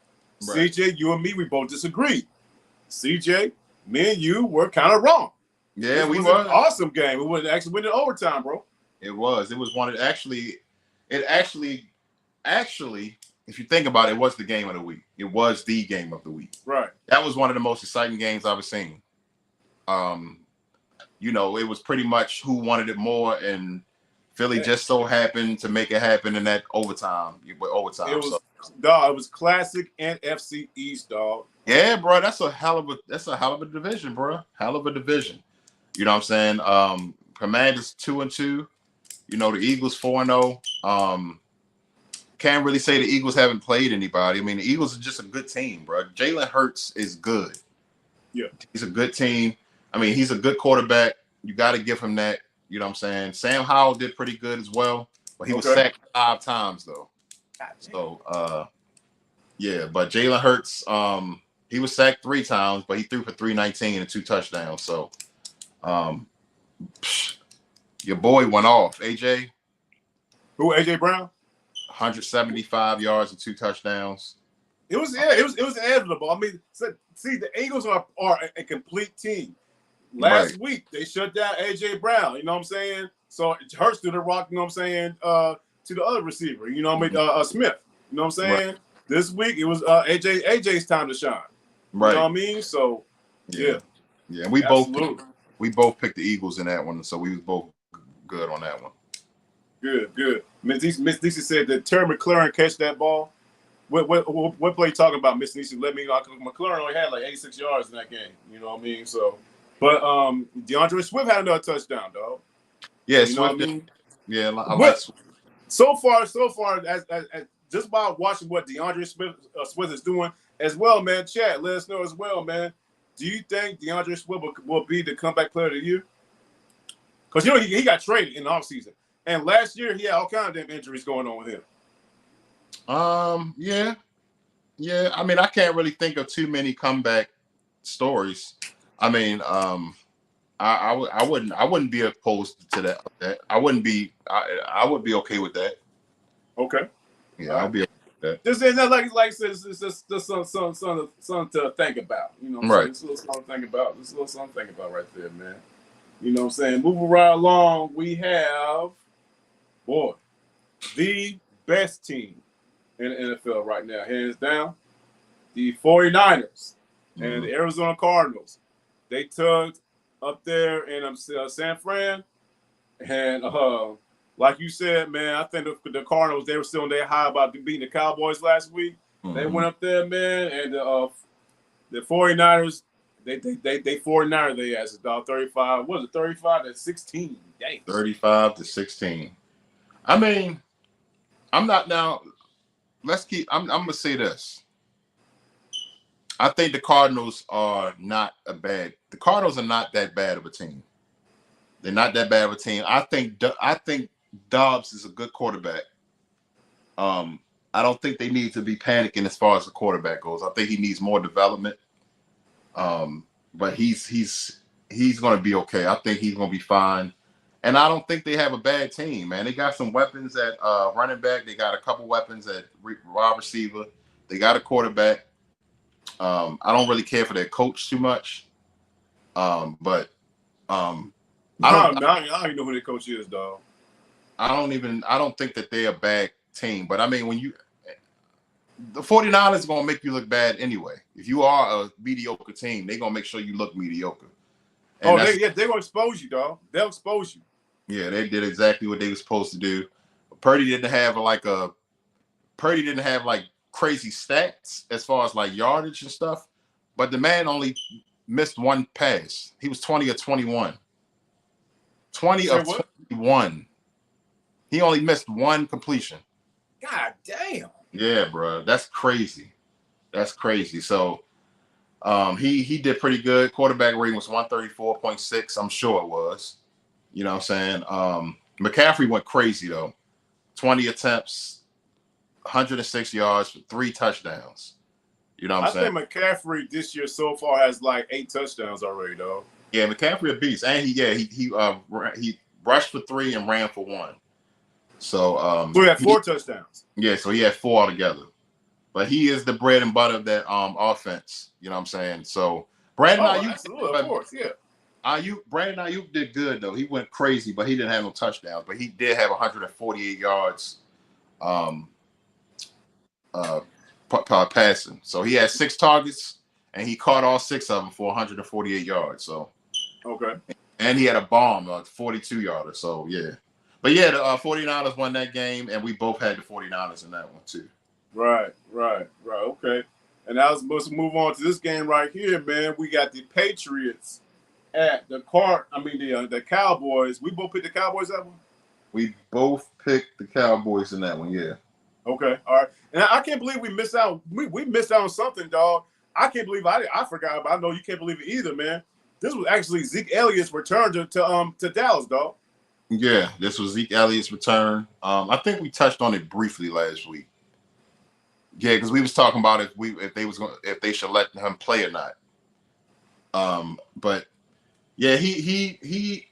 Right. CJ, you and me, we both disagreed. CJ, me and you were kind of wrong. Yeah, we was were. An awesome game. We would actually win in overtime, bro. It was. It was one of actually, if you think about it, it was the game of the week. It was the game of the week. Right. That was one of the most exciting games I've ever seen. It was pretty much who wanted it more, and Philly just so happened to make it happen in that overtime. It was classic NFC East, dog. Yeah, bro, that's a hell of a division, bro. Hell of a division. You know what I'm saying? Commanders 2-2. The Eagles 4-0. Can't really say the Eagles haven't played anybody. I mean, the Eagles are just a good team, bro. Jalen Hurts is good. Yeah, he's a good team. I mean, he's a good quarterback. You got to give him that. You know what I'm saying? Sam Howell did pretty good as well, but he was sacked 5 times though. So, but Jalen Hurts, he was sacked 3 times, but he threw for 319 and 2 touchdowns. So, your boy went off. AJ. Who? AJ Brown. 175 yards and 2 touchdowns. It was inevitable. I mean, see, the Eagles are a complete team. Last week they shut down AJ Brown. You know what I'm saying? So Hurts threw the rock. You know what I'm saying? To the other receiver. You know what I mean? Smith. You know what I'm saying? Right. This week it was AJ's time to shine. Right. You know what I mean? So yeah. And we both picked the Eagles in that one, so we was both good on that one. Good. Miss Niecy said that Terry McLaurin catch that ball. What play you talking about, Miss Niecy? Let me know. McLaurin only had like 86 yards in that game. You know what I mean? So, but DeAndre Swift had another touchdown, dog. Yeah, you know what I mean? Yeah, I like Swift. So far, as just by watching what DeAndre Swift is doing as well, man. Chat, let us know as well, man. Do you think DeAndre Swift will be the comeback player of the year? Because he got traded in the offseason. And last year, he had all kinds of damn injuries going on with him. Yeah. I mean, I can't really think of too many comeback stories. I mean, I wouldn't be opposed to that. I would be okay with that. Okay. Yeah, I'll be okay with that. This is not like it's just something to think about. You know what I'm saying? It's a little something to think about. It's a little something to think about right there, man. You know what I'm saying? Moving right along, we have the best team in the NFL right now, hands down, the 49ers and the Arizona Cardinals. They tugged up there in San Fran, and like you said, man, I think the Cardinals, they were still on their high about beating the Cowboys last week. Mm-hmm. They went up there, man, and the 49ers, they 49ers they asked dog 35. What was it, 35-16? Dang. 35-16. I mean, I'm not now. I'm gonna say this. I think the Cardinals are not that bad of a team. They're not that bad of a team. I think Dobbs is a good quarterback. I don't think they need to be panicking as far as the quarterback goes. I think he needs more development. But he's going to be okay. I think he's going to be fine. And I don't think they have a bad team, man. They got some weapons at running back. They got a couple weapons at wide receiver. They got a quarterback. I don't really care for their coach too much. I don't even know who their coach is, dog. I don't think that they're a bad team. But I mean, the 49ers are going to make you look bad anyway. If you are a mediocre team, they're going to make sure you look mediocre. And they're going to expose you, dog. They'll expose you. Yeah, they did exactly what they were supposed to do. Purdy didn't have crazy stats as far as like yardage and stuff, but the man only missed one pass. He was 20 of 21. 20 of 21. He only missed one completion. God damn. Yeah, bro. That's crazy. So he did pretty good. Quarterback rating was 134.6. I'm sure it was. You know what I'm saying? McCaffrey went crazy though. 20 attempts, 106 yards for 3 touchdowns. You know what I'm saying? I think McCaffrey this year so far has like 8 touchdowns already, though. Yeah, McCaffrey a beast, and he rushed for 3 and ran for 1. So he had 4 touchdowns. Yeah, so he had 4 altogether. But he is the bread and butter of that offense. You know what I'm saying? So Brandon Ayuk, absolutely, of course, yeah. Brandon Ayuk did good though. He went crazy, but he didn't have no touchdowns. But he did have 148 yards passing. So he had 6 targets, and he caught all 6 of them for 148 yards. So okay. And he had a bomb, 42-yarder. So yeah. But yeah, the 49ers won that game, and we both had the 49ers in that one too. Right. Okay. And I was supposed to move on to this game right here, man. We got the Patriots at the Cowboys. We both picked the Cowboys that one? We both picked the Cowboys in that one, yeah. Okay, all right. And I can't believe we missed out. We missed out on something, dog. I can't believe I forgot, but I know you can't believe it either, man. This was actually Zeke Elliott's return to Dallas, dog. Yeah, this was Zeke Elliott's return. I think we touched on it briefly last week. Yeah, because we was talking about if they should let him play or not. But yeah, he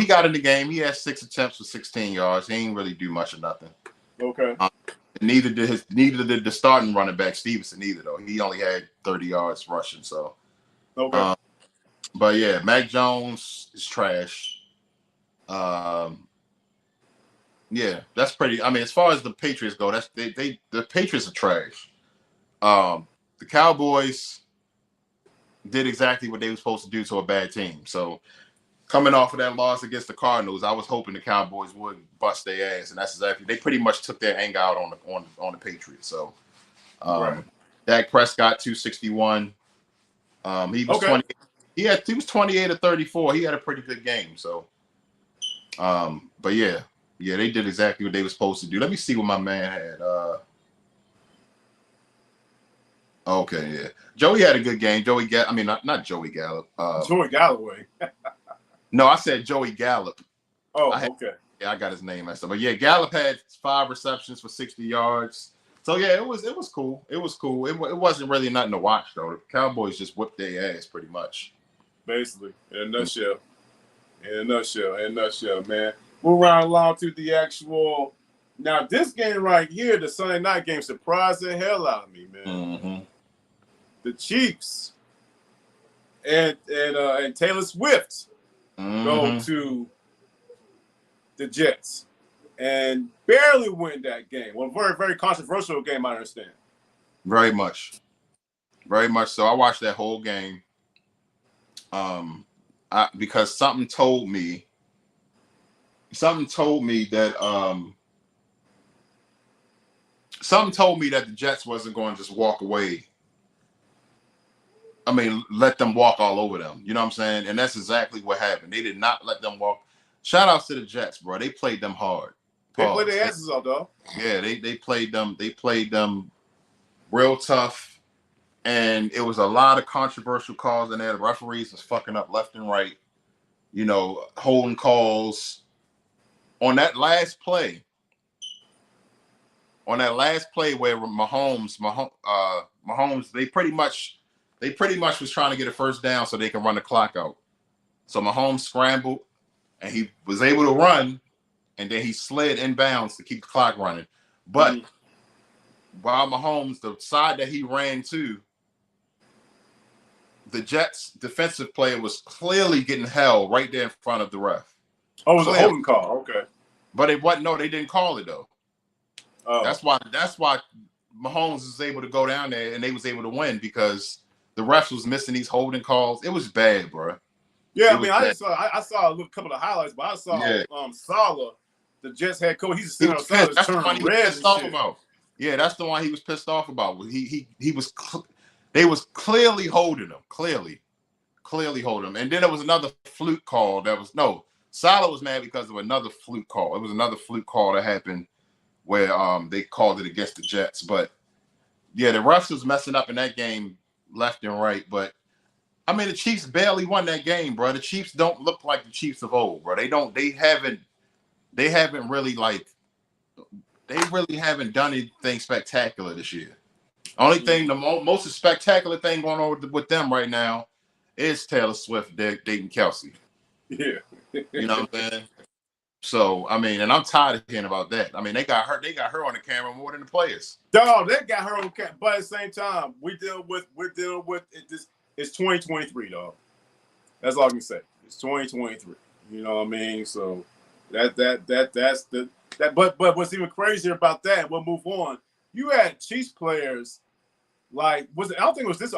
got in the game. He had 6 attempts for 16 yards. He ain't really do much of nothing. Okay. Neither did the starting running back Stevenson either though. He only had 30 yards rushing. So okay. But yeah, Mac Jones is trash. Yeah, that's pretty. I mean, as far as the Patriots go, the Patriots are trash. The Cowboys did exactly what they were supposed to do to a bad team. So coming off of that loss against the Cardinals, I was hoping the Cowboys would bust their ass, and that's exactly. They pretty much took their anger out on the Patriots. So right. Dak Prescott 261. He was 20. He was 28 of 34. He had a pretty good game. So, but yeah, they did exactly what they were supposed to do. Let me see what my man had. Okay, yeah, Joey had a good game. Not Joey Gallup. Joey Galloway. No, I said Joey Gallup. Oh, okay. Yeah, I got his name messed up. But yeah, Gallup had 5 receptions for 60 yards. So yeah, it was cool. It was cool. It wasn't really nothing to watch though. The Cowboys just whipped their ass pretty much. Basically, in a nutshell, man. We'll round along to the actual. Now, this game right here, the Sunday night game, surprised the hell out of me, man. Mm-hmm. The Chiefs and Taylor Swift go to the Jets and barely win that game. Well, very, very controversial game, I understand. Very much so. I watched that whole game. I because something told me that the Jets wasn't going to just walk away. I mean, let them walk all over them. You know what I'm saying? And that's exactly what happened. They did not let them walk. Shout outs to the Jets, bro. They played them hard. They played their asses off, though. Yeah, they played them. They played them real tough. And it was a lot of controversial calls in there. The referees was fucking up left and right. You know, holding calls on that last play. On that last play where Mahomes, they pretty much was trying to get a first down so they can run the clock out. So Mahomes scrambled and he was able to run, and then he slid inbounds to keep the clock running. But while Mahomes, the side that he ran to, the Jets defensive player was clearly getting held right there in front of the ref. Oh, it was a holding call. Okay. But it wasn't. No, they didn't call it though. Oh. That's why Mahomes was able to go down there and they was able to win, because the refs was missing these holding calls. It was bad, bro. Yeah, I mean, I saw a couple of highlights, but I saw Saleh, the Jets head coach. He's sitting outside, that's the one he was pissed off shit. about. Yeah, that's the one he was pissed off about. They was clearly holding him, clearly holding him. And then there was another fluke call. Saleh was mad because of another fluke call. It was another fluke call that happened where they called it against the Jets. But yeah, the refs was messing up in that game left and right. But I mean, the Chiefs barely won that game, bro. The Chiefs don't look like the Chiefs of old, bro. They haven't really done anything spectacular this year. Only thing, the most spectacular thing going on with them right now is Taylor Swift dating Kelsey. Yeah. You know what I'm saying? So, I mean, and I'm tired of hearing about that. I mean, they got her on the camera more than the players. Dog, they got her on the camera. But at the same time, we're dealing with it. It's 2023, dog. That's all I can say. It's 2023. You know what I mean? So that's the. But what's even crazier about that? We'll move on. You had Chiefs players like I think it was this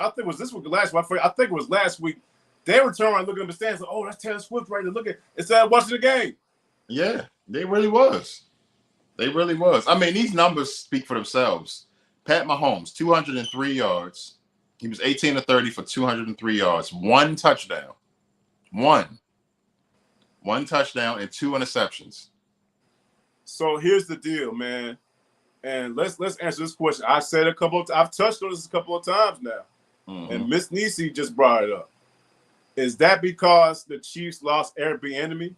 week last week. I think it was last week. They were turning around looking at the stands like, oh, that's Taylor Swift right there. Look at instead of watching the game. Yeah, they really was. They really was. I mean, these numbers speak for themselves. Pat Mahomes, 203 yards. He was 18 of 30 for 203 yards. One touchdown. One touchdown and 2 interceptions. So here's the deal, man. And let's answer this question. I've touched on this a couple of times now. Mm-hmm. And Miss Nisi just brought it up. Is that because the Chiefs lost Airbnb?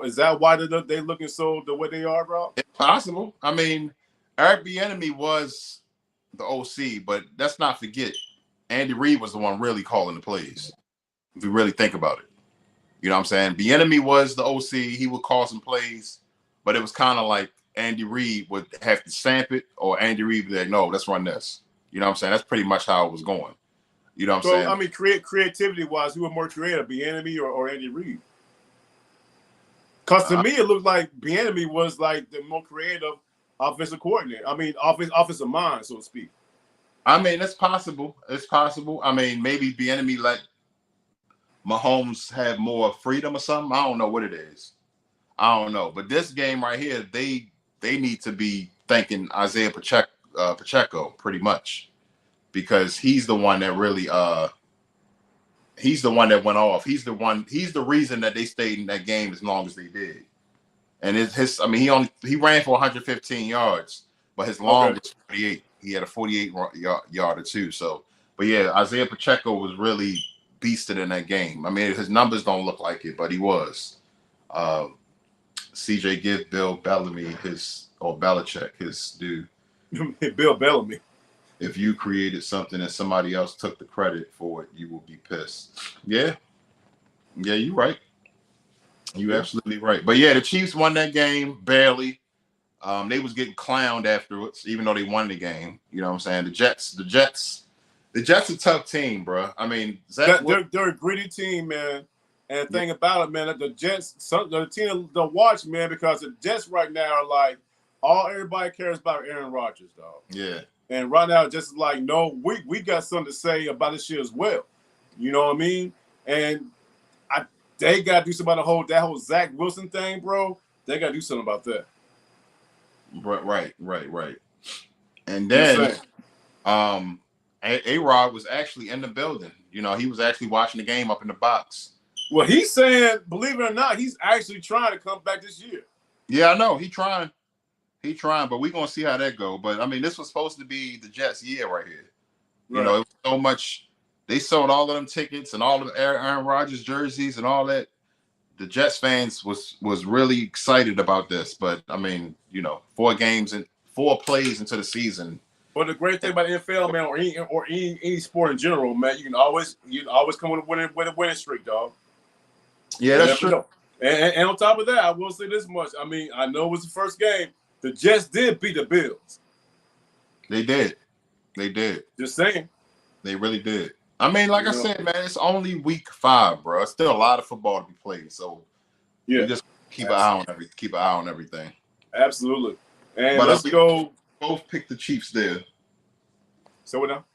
Is that why they're looking so the way they are, bro? It's possible. I mean, Airbnb was the OC, but let's not forget, Andy Reid was the one really calling the plays. If you really think about it. You know what I'm saying? Bieniemy was the OC. He would call some plays, but it was kind of like Andy Reid would have to stamp it, or Andy Reid would be like, no, let's run this. You know what I'm saying? That's pretty much how it was going. You know what I'm saying? So, I mean, creativity-wise, who were more creative, Bieniemy or Andy Reid? Because to me, it looked like Bieniemy was like the more creative offensive coordinator. I mean, offensive mind, so to speak. I mean, it's possible. It's possible. I mean, maybe Bieniemy let Mahomes have more freedom or something. I don't know what it is. I don't know. But this game right here, they need to be thanking Isaiah Pacheco pretty much, because he's the one that really he's the one that went off. He's the reason that they stayed in that game as long as they did. And he ran for 115 yards, but his long was 48. He had a 48 yarder too. So, but yeah, Isaiah Pacheco was really beasted in that game. I mean, his numbers don't look like it, but he was. CJ give Bill Bellamy Belichick his due. Bill Bellamy. If you created something and somebody else took the credit for it, you will be pissed. Yeah, you're right. You're absolutely right. But yeah, the Chiefs won that game barely. They was getting clowned afterwards, even though they won the game. You know what I'm saying? The Jets a tough team, bro. I mean, they're a gritty team, man. And the thing about it, man, the Jets, the team to watch, man, because the Jets right now are like everybody cares about Aaron Rodgers, dog. Yeah. And right now, just like, no, we got something to say about this shit as well. You know what I mean? And They got to do something about that whole Zach Wilson thing, bro. They got to do something about that. Right. And then, A-Rod was actually in the building. You know, he was actually watching the game up in the box. Well, he's saying, believe it or not, he's actually trying to come back this year. Yeah, I know. He trying, but we're going to see how that go. But, I mean, this was supposed to be the Jets' year right here. You know, it was so much. They sold all of them tickets and all of Aaron Rodgers jerseys and all that. The Jets fans was really excited about this. But, I mean, you know, 4 games and 4 plays into the season. But the great thing about the NFL, man, or any sport in general, man, you can always come with a winning streak, dog. Yeah, that's true. And on top of that, I will say this much. I mean, I know it was the first game. The Jets did beat the Bills. They did. Just saying. They really did. I mean, like I said, man, it's only week 5, bro. It's still a lot of football to be played. So we just keep an eye on everything. Absolutely. And let's go. Both picked the Chiefs there. So what now?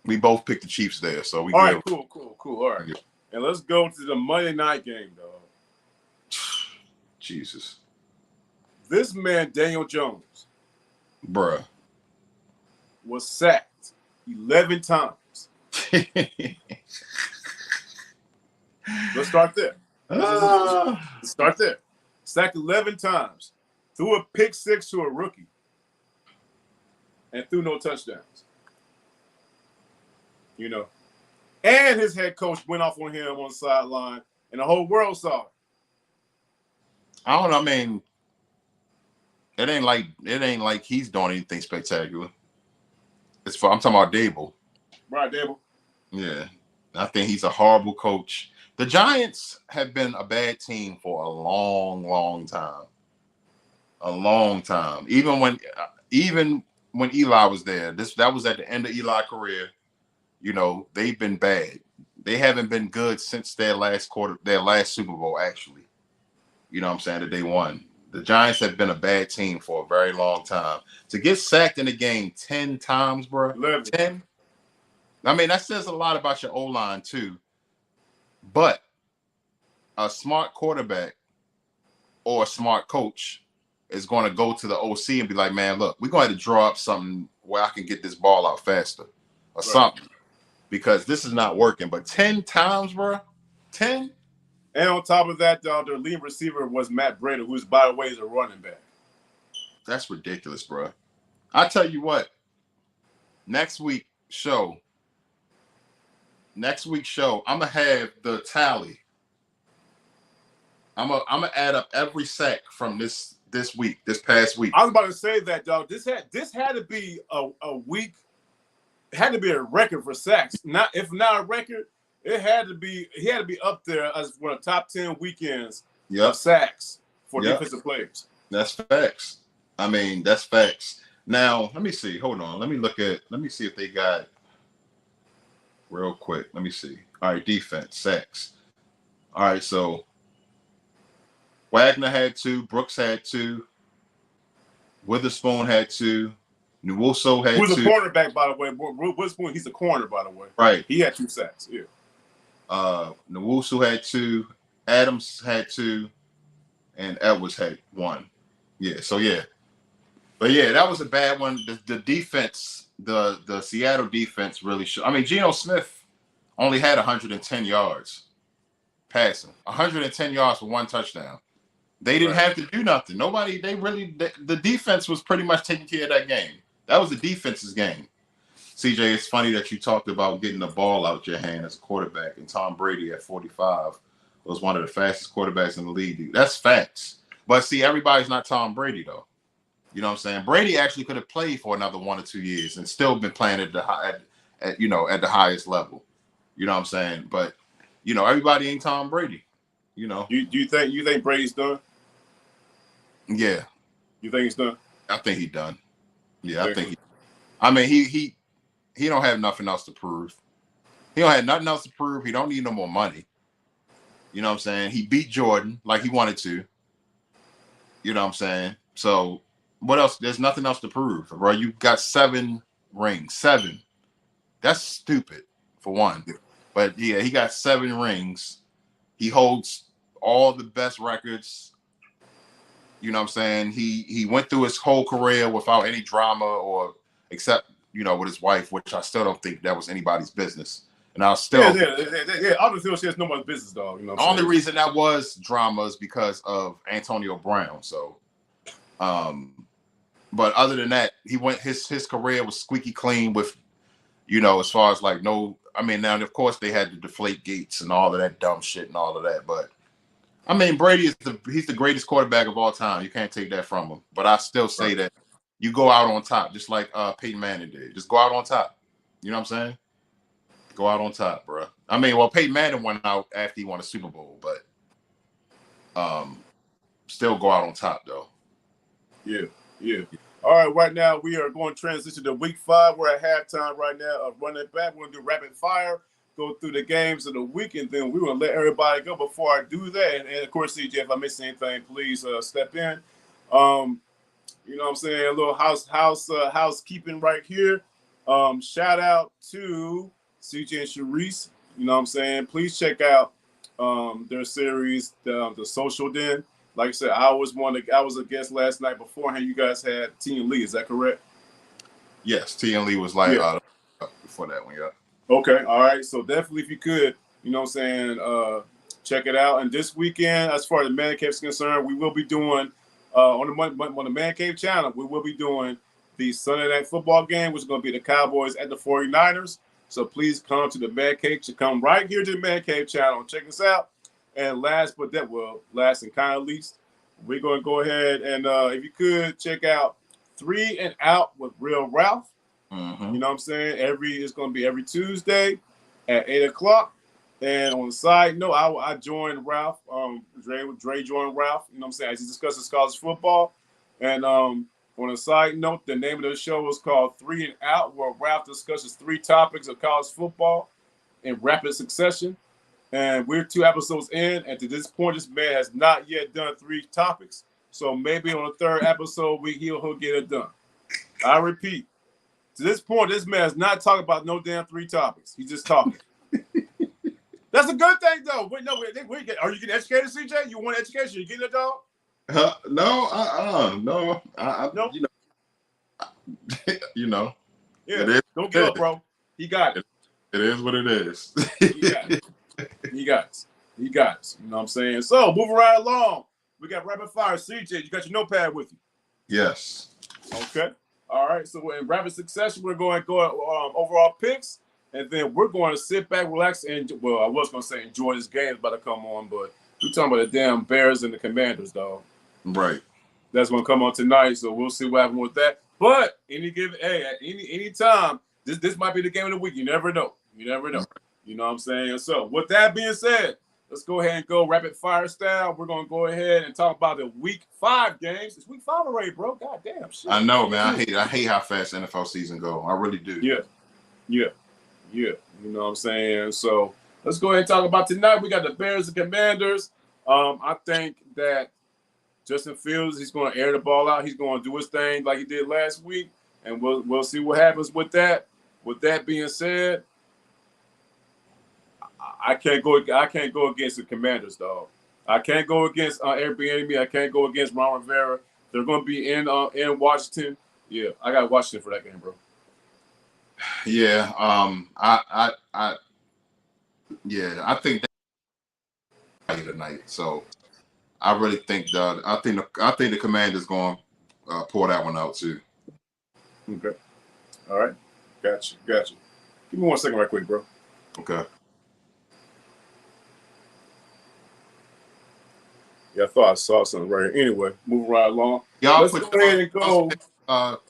We both picked the Chiefs there. So we all right, cool. All right. Yeah. And let's go to the Monday night game, dog. Jesus. This man, Daniel Jones, bruh, was sacked 11 times. Let's start there. Let's start there. Sacked 11 times. Threw a pick 6 to a rookie. And threw no touchdowns. You know. And his head coach went off on him on the sideline. And the whole world saw it. I don't know. I mean, it ain't like he's doing anything spectacular. I'm talking about Deboe. Right, Deboe. Yeah. I think he's a horrible coach. The Giants have been a bad team for a long, long time. A long time. Even when Eli was there, that was at the end of Eli's career. You know, they've been bad. They haven't been good since their last Super Bowl, actually. You know what I'm saying, that they won. The Giants have been a bad team for a very long time. To get sacked in a game 10 times, bro. 10. I mean, that says a lot about your O-line, too. But a smart quarterback or a smart coach is going to go to the OC and be like, man, look, we're going to draw up something where I can get this ball out faster or something. Because this is not working. But 10 times, bro. 10? And on top of that, their lead receiver was Matt Breida, who's, by the way, is a running back. That's ridiculous, bro. I tell you what, next week's show, I'm going to have the tally. I'm gonna add up every sack from this past week. I was about to say that, dog. This had to be a week. It had to be a record for sacks. If not a record, he had to be up there as one of the top 10 weekends of sacks for defensive players. That's facts. I mean, that's facts. Now, let me see. Hold on. Let me see if they got real quick. Let me see. All right, defense, sacks. All right, so Wagner had 2, Brooks had 2, Witherspoon had 2, Nwosu had 2. Who's a cornerback, by the way. Witherspoon, he's a corner, by the way. Right. He had 2 sacks, yeah. Nwosu had 2, Adams had 2, and Edwards had 1. Yeah, so yeah. But yeah, that was a bad one. The defense, the Seattle defense really should. I mean, Geno Smith only had 110 yards passing. 110 yards for 1 touchdown. They didn't have to do nothing. The defense was pretty much taking care of that game. That was the defense's game. CJ, it's funny that you talked about getting the ball out your hand as a quarterback, and Tom Brady at 45 was one of the fastest quarterbacks in the league. Dude. That's facts. But see, everybody's not Tom Brady, though. You know what I'm saying? Brady actually could have played for another 1 or 2 years and still been playing at the highest level. You know what I'm saying? But everybody ain't Tom Brady. You know. You think Brady's done? Yeah. You think he's done? I think he's done. Yeah, I think he don't have nothing else to prove. He don't have nothing else to prove. He don't need no more money. You know what I'm saying? He beat Jordan like he wanted to. You know what I'm saying? So what else? There's nothing else to prove, bro. You got 7 rings. 7. That's stupid for one. But yeah, he got 7 rings. He holds all the best records. You know what I'm saying? He went through his whole career without any drama or except, with his wife, which I still don't think that was anybody's business. And I still Obviously, she has nobody's business, dog. You know, the only reason that was drama is because of Antonio Brown. So, but other than that, his career was squeaky clean with, as far as like no. I mean, now of course they had to deflate gates and all of that dumb shit and all of that, but I mean Brady he's the greatest quarterback of all time. You can't take that from him. But I still say that you go out on top, just like Peyton Manning did. Just go out on top. You know what I'm saying? Go out on top, bro. I mean, well, Peyton Manning went out after he won a Super Bowl, but still go out on top, though. Yeah. All right, right now we are going to transition to week 5. We're at halftime right now of running back. We're going to do rapid fire, go through the games of the week, and then we're going to let everybody go. Before I do that, and of course, CJ, if I miss anything, please step in. You know what I'm saying? A little housekeeping right here. Shout out to CJ and Shereese. You know what I'm saying? Please check out their series, the Social Den. Like I said, I was a guest last night beforehand. You guys had T and Lee, is that correct? Yes, T and Lee was like before that one, yeah. Okay, all right. So definitely if you could, you know what I'm saying, check it out. And this weekend, as far as the Mancave is concerned, we will be doing on the Mancave channel, we will be doing the Sunday night football game, which is going to be the Cowboys at the 49ers. So please come to the Mancave, come right here to the Mancave channel and check us out. And last and kind of least, we're going to go ahead and if you could check out 3 and Out with Real Ralph. Mm-hmm. You know what I'm saying? It's going to be every Tuesday at 8 o'clock. And on the side note, I joined Ralph. Dre joined Ralph. You know what I'm saying? As he discusses college football. And on a side note, the name of the show is called 3 and Out, where Ralph discusses 3 topics of college football in rapid succession. And we're 2 episodes in, and to this point, this man has not yet done 3 topics. So maybe on the 3rd episode, he'll get it done. I repeat, to this point, this man has not talked about no damn 3 topics. He's just talking. That's a good thing, though. Wait, no, are you getting educated, CJ? You want education? You getting it, dog? No. No. Yeah. Don't give up, bro. He got it. It is what it is. He got it. You know what I'm saying? So, moving right along. We got rapid fire. CJ, you got your notepad with you? Yes. Okay. All right. So, in rapid succession, we're going to go overall picks. And then we're going to sit back, relax, and, well, I was going to say enjoy this game about to come on, but we're talking about the damn Bears and the Commanders, dog. Right. That's going to come on tonight, so we'll see what happens with that. But at any time, this might be the game of the week. You never know. You know what I'm saying? So with that being said, let's go ahead and go rapid fire style. We're going to go ahead and talk about the week 5 games. It's week 5 already, bro. God damn shit. I know, man. I hate how fast the NFL season go. I really do. Yeah. You know what I'm saying? So let's go ahead and talk about tonight. We got the Bears and Commanders. I think that Justin Fields, he's going to air the ball out. He's going to do his thing like he did last week, and we'll see what happens with that. With that being said, I can't go against the Commanders, dog. I can't go against Airbnb. I can't go against Ron Rivera. They're going to be in Washington. Yeah, I got Washington for that game, bro. Yeah, I think that tonight. So I really think the Commanders going to pour that one out too. Okay. All right. Gotcha. Give me 1 second, right quick, bro. Okay. Yeah, I thought I saw something right here. Anyway, moving right along. Let's go ahead and go.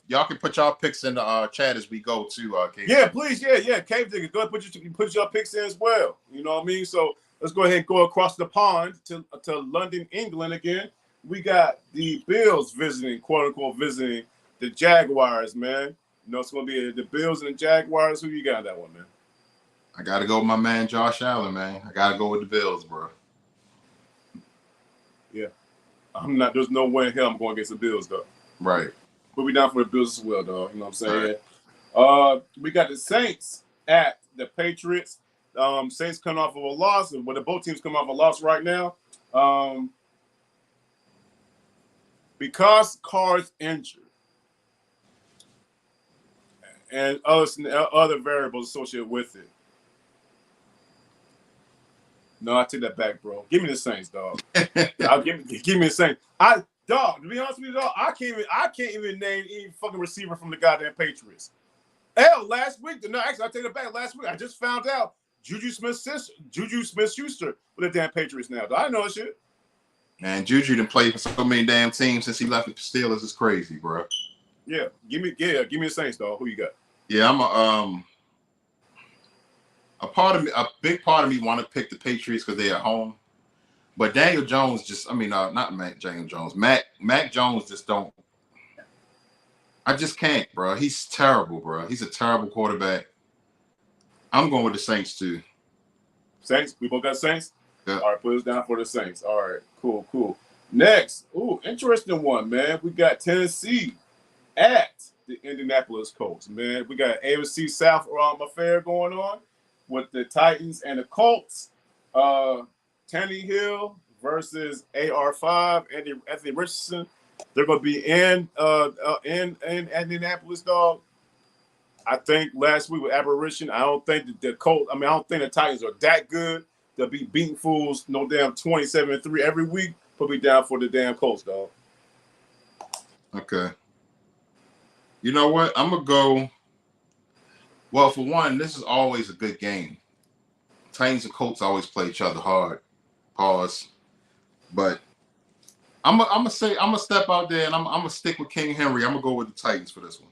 Y'all can put y'all picks in the chat as we go too. Yeah, please. Yeah. Cave Digger, go ahead and put your picks in as well. You know what I mean? So let's go ahead and go across the pond to London, England again. We got the Bills visiting, quote unquote, visiting the Jaguars, man. You know, it's going to be the Bills and the Jaguars. Who you got that one, man? I got to go with my man Josh Allen, man. I got to go with the Bills, bro. Yeah. There's no way in hell I'm going against the Bills, though. Right. We'll be down for the Bills as well, dog. You know what I'm saying? Right. We got the Saints at the Patriots. Saints coming off of a loss, and both teams come off a loss right now. Because Carr's injured and other variables associated with it. No, I take that back, bro. Give me the Saints, dog. give me the Saints. Dog, to be honest with you, dog, I can't even name any fucking receiver from the goddamn Patriots. Hell, last week, no, actually, I take it back. Last week, I just found out Juju Smith-Schuster with the damn Patriots now. I didn't know that shit. Man, Juju done played for so many damn teams since he left the Steelers. It's crazy, bro. Yeah, give me the Saints, dog. Who you got? Yeah, I'm a big part of me want to pick the Patriots because they're at home. But Daniel Jones just, not Daniel Jones. Mac Jones just don't. I just can't, bro. He's terrible, bro. He's a terrible quarterback. I'm going with the Saints too. Saints? We both got Saints? Yeah. All right, put us down for the Saints. All right, cool. Next, interesting one, man. We got Tennessee at the Indianapolis Colts, man. We got AFC South affair going on with the Titans and the Colts. Tannehill versus AR5, Anthony Richardson. They're going to be in Indianapolis, dog. I think last week with Aberration, I don't think the Colts. I don't think the Titans are that good. They'll be beating fools no damn 27-3 every week. Put me down for the damn Colts, dog. Okay. You know what? I'm gonna go. Well, for one, this is always a good game. Titans and Colts always play each other hard. Pause. But I'm gonna step out there and I'm gonna stick with King Henry. I'm gonna go with the Titans for this one.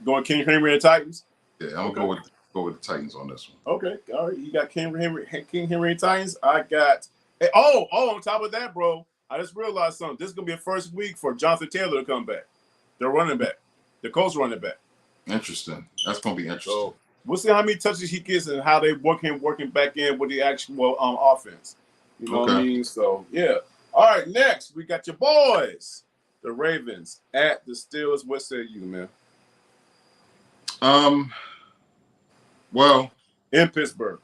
Going King Henry and the Titans? Yeah, I'm gonna go with the Titans on this one. Okay, all right. You got King Henry and Titans. I got. On top of that, bro, I just realized something. This is gonna be a first week for Jonathan Taylor to come back. They're running back. The Colts running back. Interesting. That's gonna be interesting. So we'll see how many touches he gets and how they working back in with the actual offense. You know what I mean? So yeah. All right, next we got your boys, the Ravens at the Steelers. What say you, man? Well, in Pittsburgh,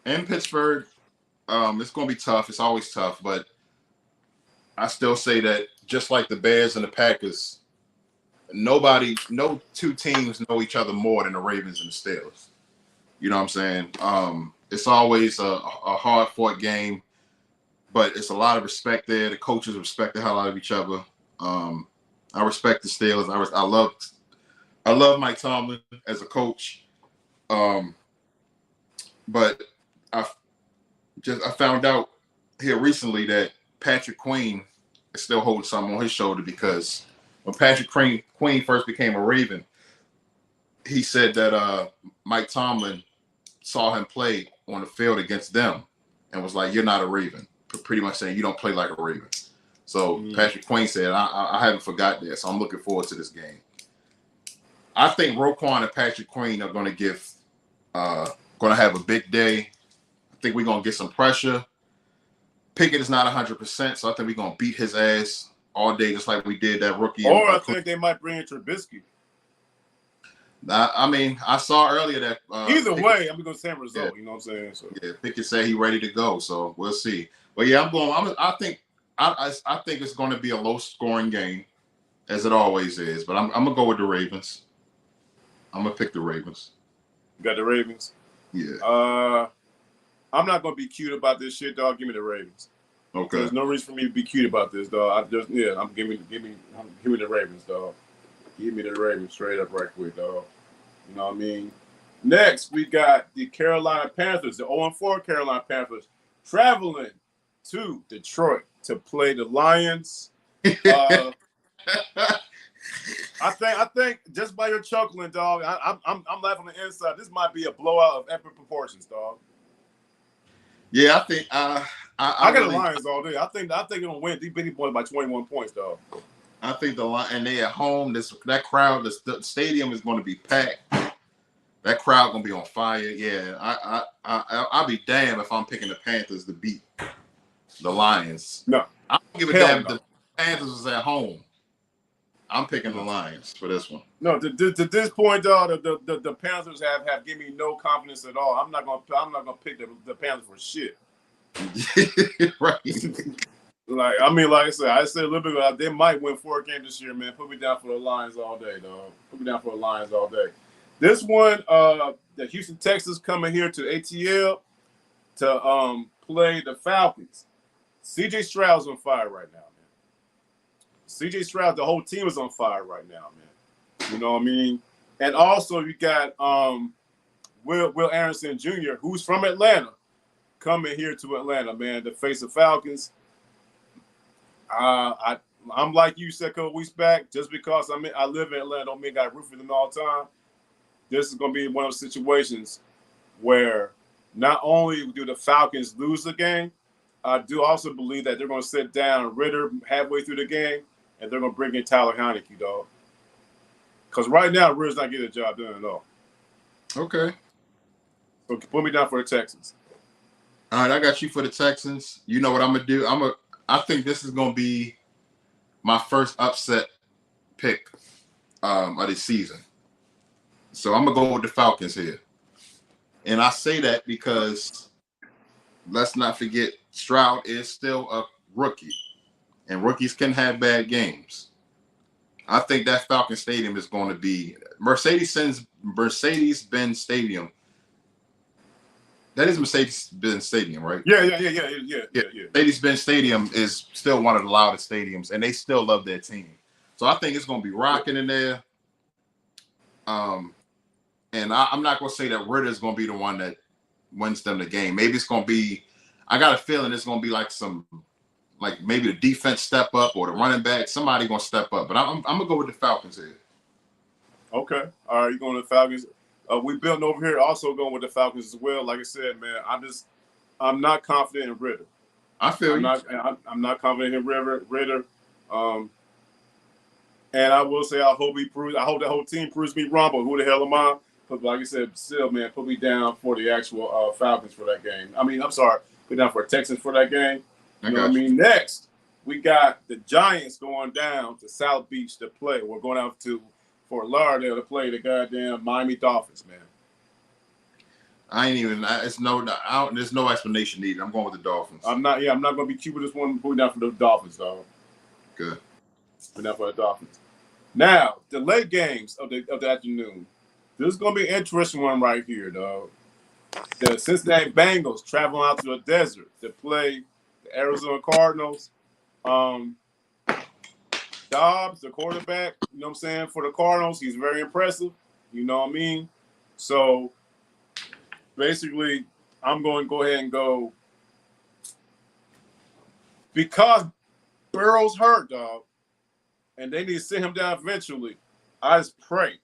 it's going to be tough. It's always tough, but I still say that just like the Bears and the Packers, no two teams know each other more than the Ravens and the Steelers. You know what I'm saying? It's always a hard-fought game, but it's a lot of respect there. The coaches respect the hell out of each other. I respect the Steelers. I love Mike Tomlin as a coach. But I found out here recently that Patrick Queen is still holding something on his shoulder because when Patrick Queen first became a Raven, he said that Mike Tomlin saw him play on the field against them and was like, "You're not a Raven," pretty much saying you don't play like a Raven. So Patrick Queen said, I haven't forgot that, so I'm looking forward to this game. I think Roquan and Patrick Queen are going to have a big day. I think we're going to get some pressure. Pickett is not 100%, so I think we're going to beat his ass all day, just like we did that rookie. Or I think they might bring in Trubisky. I saw earlier that either way, I'm going to say result. Yeah. You know what I'm saying? So. Yeah, Pickett said he's ready to go, so we'll see. But yeah, I think it's going to be a low-scoring game, as it always is. But I'm going to go with the Ravens. I'm going to pick the Ravens. You got the Ravens? Yeah. I'm not going to be cute about this shit, dog. Give me the Ravens. Okay. There's no reason for me to be cute about this, dog. Give me the Ravens, dog. Give me the Ravens straight up right quick, dog. You know what I mean? Next, we got the Carolina Panthers, the 0-4 Carolina Panthers, traveling to Detroit to play the Lions. I think just by your chuckling, dog, I'm laughing on the inside. This might be a blowout of epic proportions, dog. Yeah, I think I got the Lions all day. I think they're gonna win. These bitty boys by 21 points, dog. I think and they at home. That crowd, the stadium is going to be packed. That crowd gonna be on fire. Yeah, I'll be damned if I'm picking the Panthers to beat the Lions. No, I don't give a damn if the Panthers is at home. I'm picking the Lions for this one. No, to this point, dog, the Panthers have given me no confidence at all. I'm not gonna pick the Panthers for shit. Right. Like I said a little bit ago, they might win 4 games this year, man. Put me down for the Lions all day, dog. Put me down for the Lions all day. This one, the Houston Texans coming here to ATL to play the Falcons. CJ Stroud's on fire right now, man. CJ Stroud, the whole team is on fire right now, man. You know what I mean? And also you got Will Anderson Jr., who's from Atlanta, coming here to Atlanta, man, to face the Falcons. I'm like you said a couple weeks back, just because I live in Atlanta don't mean I root for them all the time. This is going to be one of those situations where not only do the Falcons lose the game, I do also believe that they're going to sit down Ritter halfway through the game, and they're going to bring in Tyler Heineke, dog. Because right now, Ritter's not getting the job done at all. Okay. So put me down for the Texans. All right, I got you for the Texans. You know what I'm gonna do? I think this is gonna be my first upset pick of the season. So I'm gonna go with the Falcons here. And I say that because let's not forget Stroud is still a rookie, and rookies can have bad games. I think that Falcon Stadium is going to be Mercedes-Benz Stadium. That is Mercedes-Benz Stadium, right? Yeah. Mercedes-Benz Stadium is still one of the loudest stadiums, and they still love their team. So I think it's going to be rocking in there. And I'm not going to say that Ritter's going to be the one that wins them the game. Maybe it's going to be – I got a feeling it's going to be like maybe the defense step up or the running back. Somebody going to step up. But I'm going to go with the Falcons here. Okay. All right, you're going to the Falcons. We building over here, also going with the Falcons as well. Like I said, man, I'm not confident in Ritter. I feel I'm not confident in Ritter. And I will say I hope the whole team proves me wrong, but who the hell am I? But like I said, still, man, put me down for the actual Falcons for that game. I'm sorry, put me down for Texans for that game. You know what I mean? Next, we got the Giants going down to South Beach to play. We're going out to Fort Lauderdale to play the goddamn Miami Dolphins, man. There's no explanation needed. I'm going with the Dolphins. I'm not going to be cute with this one. Put me down for the Dolphins, dog. Good. Put me down for the Dolphins. Now, the late games of the afternoon. This is going to be an interesting one right here, dog. The Cincinnati Bengals traveling out to the desert to play the Arizona Cardinals. Dobbs, the quarterback, you know what I'm saying, for the Cardinals, he's very impressive. You know what I mean? So, basically, I'm going to go ahead and go because Burrow's hurt, dog, and they need to sit him down eventually. I just pray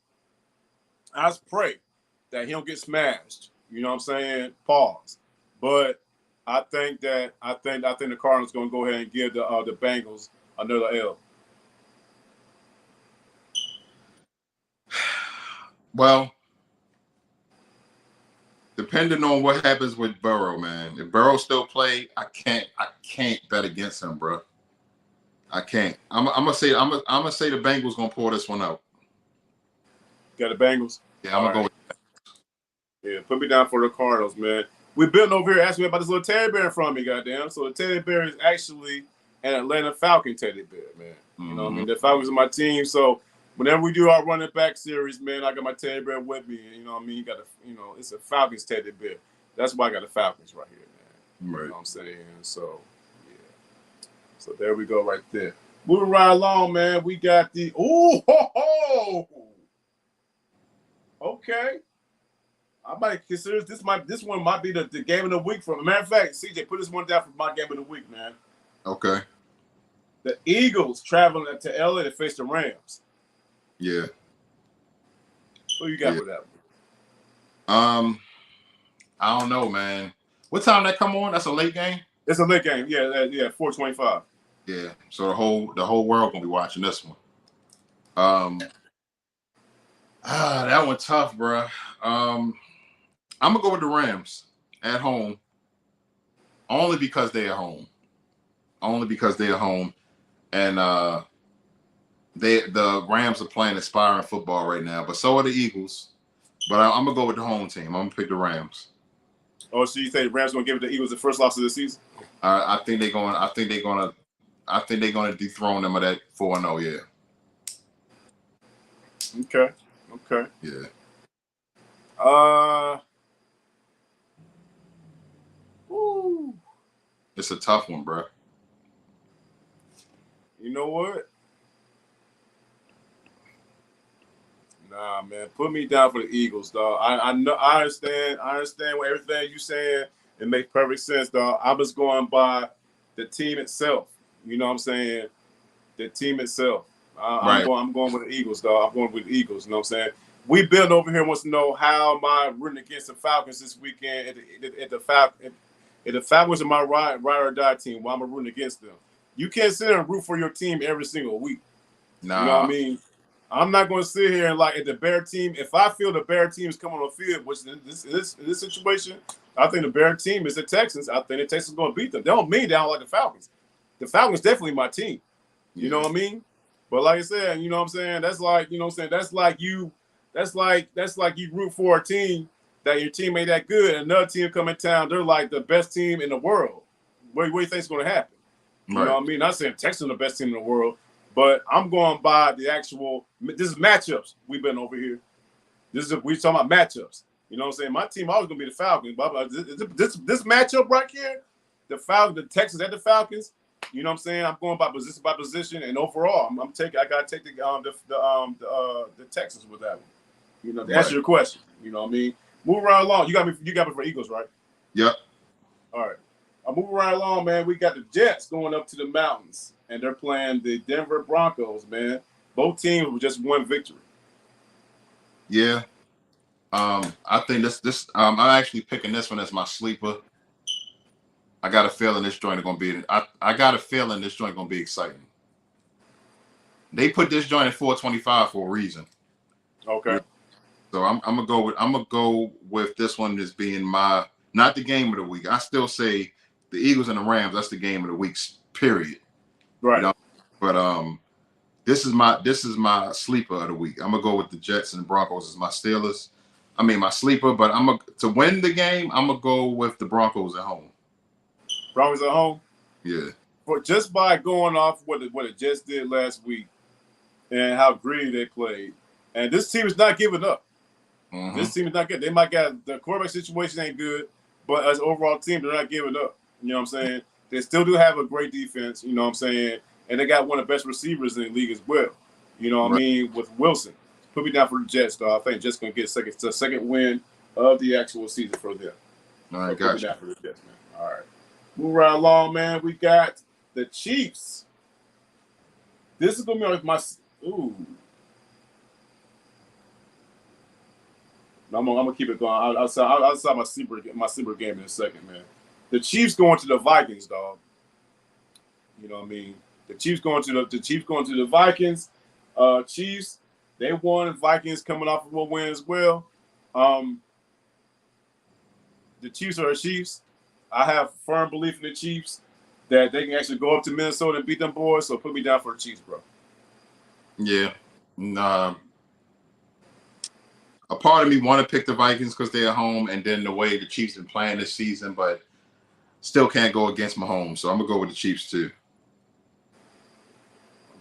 that he don't get smashed. You know what I'm saying? Pause. But I think the Cardinals going to go ahead and give the Bengals another L. Well, depending on what happens with Burrow, man. If Burrow still play, I can't bet against him, bro. I can't. I'm gonna say the Bengals gonna pull this one out. Got the Bengals? Yeah, I'm gonna go with that. Yeah, put me down for the Cardinals, man. We've been over here asking me about this little teddy bear in front of me, goddamn. So the teddy bear is actually an Atlanta Falcon teddy bear, man. You know what I mean? The Falcons are my team, so whenever we do our running back series, man, I got my teddy bear with me. You know what I mean? It's a Falcons teddy bear. That's why I got the Falcons right here, man. Right. You know what I'm saying? So, yeah. So there we go right there. Moving right along, man. We got the okay. I might consider this one might be the game of the week for. Matter of fact, CJ, put this one down for my game of the week, man. Okay. The Eagles traveling to LA to face the Rams. Yeah. Who you got for that one? I don't know, man. What time that come on? That's a late game? It's a late game. Yeah, 4:25. Yeah. So the whole world gonna be watching this one. That one tough, bro. I'm gonna go with the Rams at home. Only because they're at home. And the Rams are playing aspiring football right now, but so are the Eagles. But I'm gonna go with the home team. I'm gonna pick the Rams. Oh, so you say the Rams gonna give it to the Eagles the first loss of the season? I think they're going. I think they're going to dethrone them at that 4-0. Yeah. Okay. Okay. Yeah. Woo. It's a tough one, bro. You know what? Nah, man. Put me down for the Eagles, dog. I know. I understand. I understand what everything you saying. It makes perfect sense, dog. I'm just going by the team itself. You know what I'm saying? The team itself. Right. I'm going with the Eagles, dog. I'm going with the Eagles. You know what I'm saying? We built over here wants to know how am I rooting against the Falcons this weekend at the Falcons. If the Falcons are my ride or die team, why am I rooting against them? You can't sit there and root for your team every single week. Nah. You know what I mean? I'm not going to sit here and like at the Bear team. If I feel the Bear team is coming on the field, which in this situation, I think the Bear team is the Texans. I think the Texans are going to beat them. They don't mean they don't like the Falcons. The Falcons definitely my team. You know what I mean? But like I said, you know what I'm saying? That's like, you know what I'm saying? That's like you root for a team that your team ain't that good, and another team come in town, they're like the best team in the world. What do you think's going to happen? You know what I mean? Not saying Texas is the best team in the world, but I'm going by the actual. This is matchups. We've been over here. We talking about matchups. You know what I'm saying? My team always going to be the Falcons. But this matchup right here, the Texans at the Falcons. You know what I'm saying? I'm going by position, and overall, I gotta take the Texans with that one. You know, to answer your question. You know what I mean? Move right along. You got me for Eagles, right? Yep. All right. I'll move right along, man. We got the Jets going up to the mountains, and they're playing the Denver Broncos, man. Both teams with just one victory. Yeah. I think this. I'm actually picking this one as my sleeper. I got a feeling this joint is gonna be. I got a feeling this joint gonna be exciting. They put this joint at 425 for a reason. Okay. So I'm gonna go with this one as being my not the game of the week. I still say the Eagles and the Rams. That's the game of the week. Period. Right. You know? But this is my sleeper of the week. I'm gonna go with the Jets and the Broncos as my Steelers. I mean my sleeper, but to win the game. I'm gonna go with the Broncos at home. Broncos at home. Yeah. But just by going off what the Jets did last week and how greedy they played, and this team is not giving up. Mm-hmm. This team is not good. They might get the quarterback situation ain't good, but as an overall team, they're not giving up. You know what I'm saying? They still do have a great defense. You know what I'm saying? And they got one of the best receivers in the league as well. You know what I mean? With Wilson. Put me down for the Jets, though. I think Jets going to get a second win of the actual season for them. All right, put me down for the Jets, man. All right. Move right along, man. We got the Chiefs. This is going to be my – ooh. I'm gonna keep it going. I'll start my sleeper game in a second, man. The Chiefs going to the Vikings, dog. You know what I mean? The Chiefs going to the Vikings. Chiefs, they won. Vikings coming off of a win as well. The Chiefs are the Chiefs. I have firm belief in the Chiefs that they can actually go up to Minnesota and beat them boys. So put me down for the Chiefs, bro. Yeah. A part of me want to pick the Vikings because they're at home, and then the way the Chiefs been playing this season, but still can't go against Mahomes. So I'm gonna go with the Chiefs too.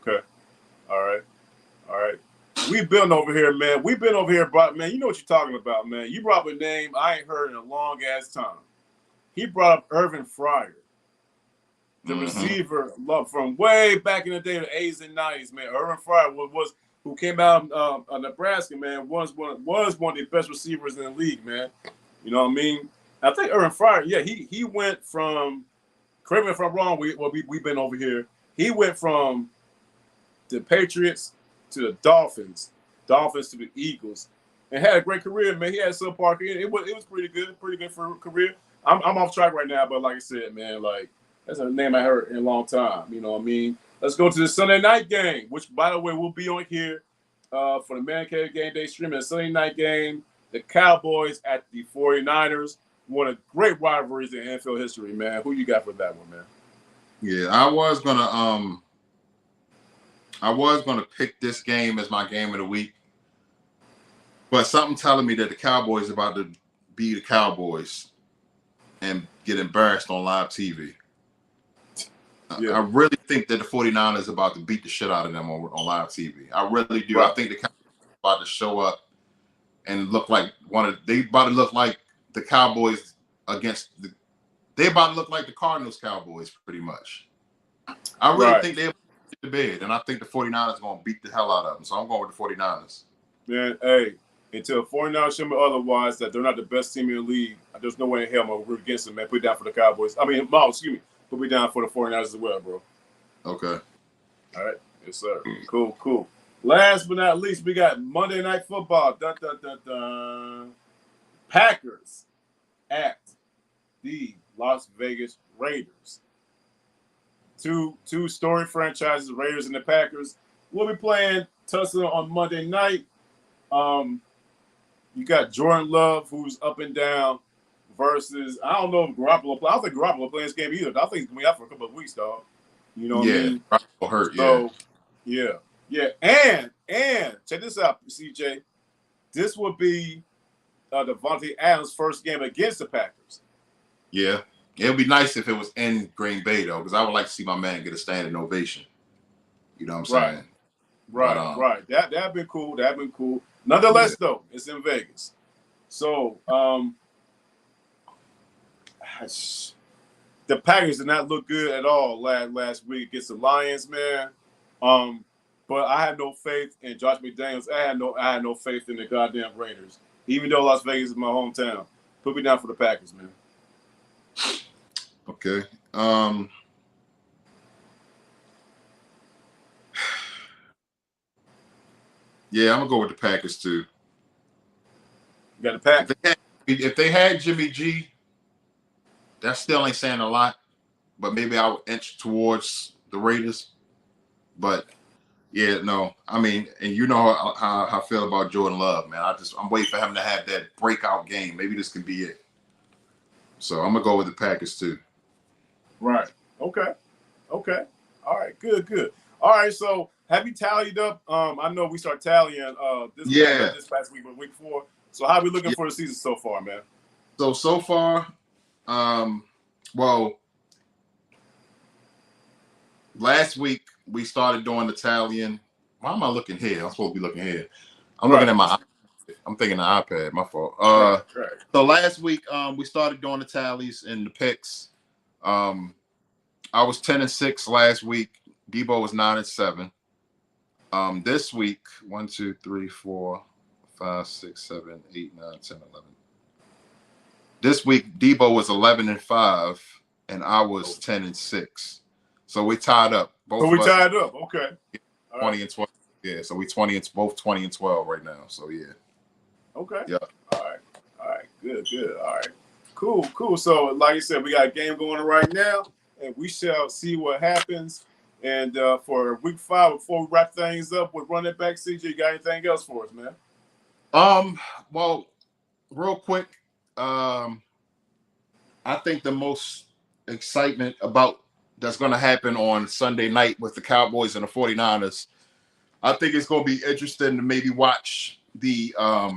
Okay. All right. We've been over here, man. Man, you know what you're talking about, man. You brought up a name I ain't heard in a long ass time. He brought up Irvin Fryer, the receiver from way back in the day, the 80s and 90s, man. Irvin Fryer was who came out of Nebraska, man, was one of the best receivers in the league, man. You know what I mean? I think Irvin Fryer, yeah, he went from, correct me if I'm wrong, we've been over here. He went from the Patriots to the Dolphins to the Eagles, and had a great career, man. He had a subpar career. It was pretty good for a career. I'm off track right now, but like I said, man, like that's a name I heard in a long time. You know what I mean? Let's go to the Sunday night game, which, by the way, will be on here for the Mancave Gameday streaming. The Sunday night game, the Cowboys at the 49ers. One of the great rivalries in NFL history, man. Who you got for that one, man? Yeah, I was gonna pick this game as my game of the week, but something telling me that the Cowboys are about to be the Cowboys. and get embarrassed on live TV. Yeah. I really think that the 49ers is about to beat the shit out of them on live TV. I really do. Right. I think the Cowboys are about to show up and look like they about to look like the Cowboys they about to look like the Cardinals Cowboys pretty much. I really think they're the bed, and I think the 49ers are going to beat the hell out of them. So I'm going with the 49ers. Man, hey, until 49ers show me otherwise that they're not the best team in the league, there's no way in hell I'm going to root against them, man. Put it down for the Cowboys. I mean, excuse me. Put me down for the 49ers as well, bro. Okay. All right. Yes, sir. Cool. Last but not least, we got Monday Night Football. Dun, dun, dun, dun. Packers at the Las Vegas Raiders. Two storied franchises, Raiders and the Packers. We'll be playing Tulsa on Monday night. You got Jordan Love, who's up and down, versus I don't know if Garoppolo. I don't think Garoppolo playing this game either. I think he's gonna be out for a couple of weeks, dog. You know what I mean? Garoppolo hurt. So, yeah. And check this out, CJ. This would be Devontae Adams' first game against the Packers. Yeah. It would be nice if it was in Green Bay, though, because I would like to see my man get a standing ovation. You know what I'm saying? Right. That'd been cool. Nonetheless, though, it's in Vegas. So, the Packers did not look good at all last week against the Lions, man. But I had no faith in Josh McDaniels. I had no faith in the goddamn Raiders, even though Las Vegas is my hometown. Put me down for the Packers, man. Okay. Yeah, I'm gonna go with the Packers too. You got the Packers. If they had Jimmy G, that still ain't saying a lot. But maybe I would inch towards the Raiders. But yeah, no. I mean, and you know how I feel about Jordan Love, man. I'm waiting for him to have that breakout game. Maybe this could be it. So I'm gonna go with the Packers too. Right. Okay. All right. Good. All right. So have you tallied up? I know we start tallying this past week, but week 4. So how are we looking for the season so far, man? So far, well, last week we started doing the tallying. Why am I looking here? I'm supposed to be looking here. I'm looking at I'm thinking the iPad. My fault. Right. So last week, we started doing the tallies and the picks. I was 10-6 last week. Deboe was 9-7. This week, 1, 2, 3, 4, 5, 6, 7, 8, 9, 10, 11. This week, Deboe was 11-5, and I was 10-6. So we tied up. Tied up. Okay. 20 and 12. Yeah. So we 20 and both 20 and 12 right now. So yeah. Okay. Yeah. All right. Good. All right. Cool. So, like I said, we got a game going on right now, and we shall see what happens. And for week 5, before we wrap things up with running back, CJ, you got anything else for us, man? Well, real quick, I think the most excitement about that's going to happen on Sunday night with the Cowboys and the 49ers, I think it's going to be interesting to maybe watch the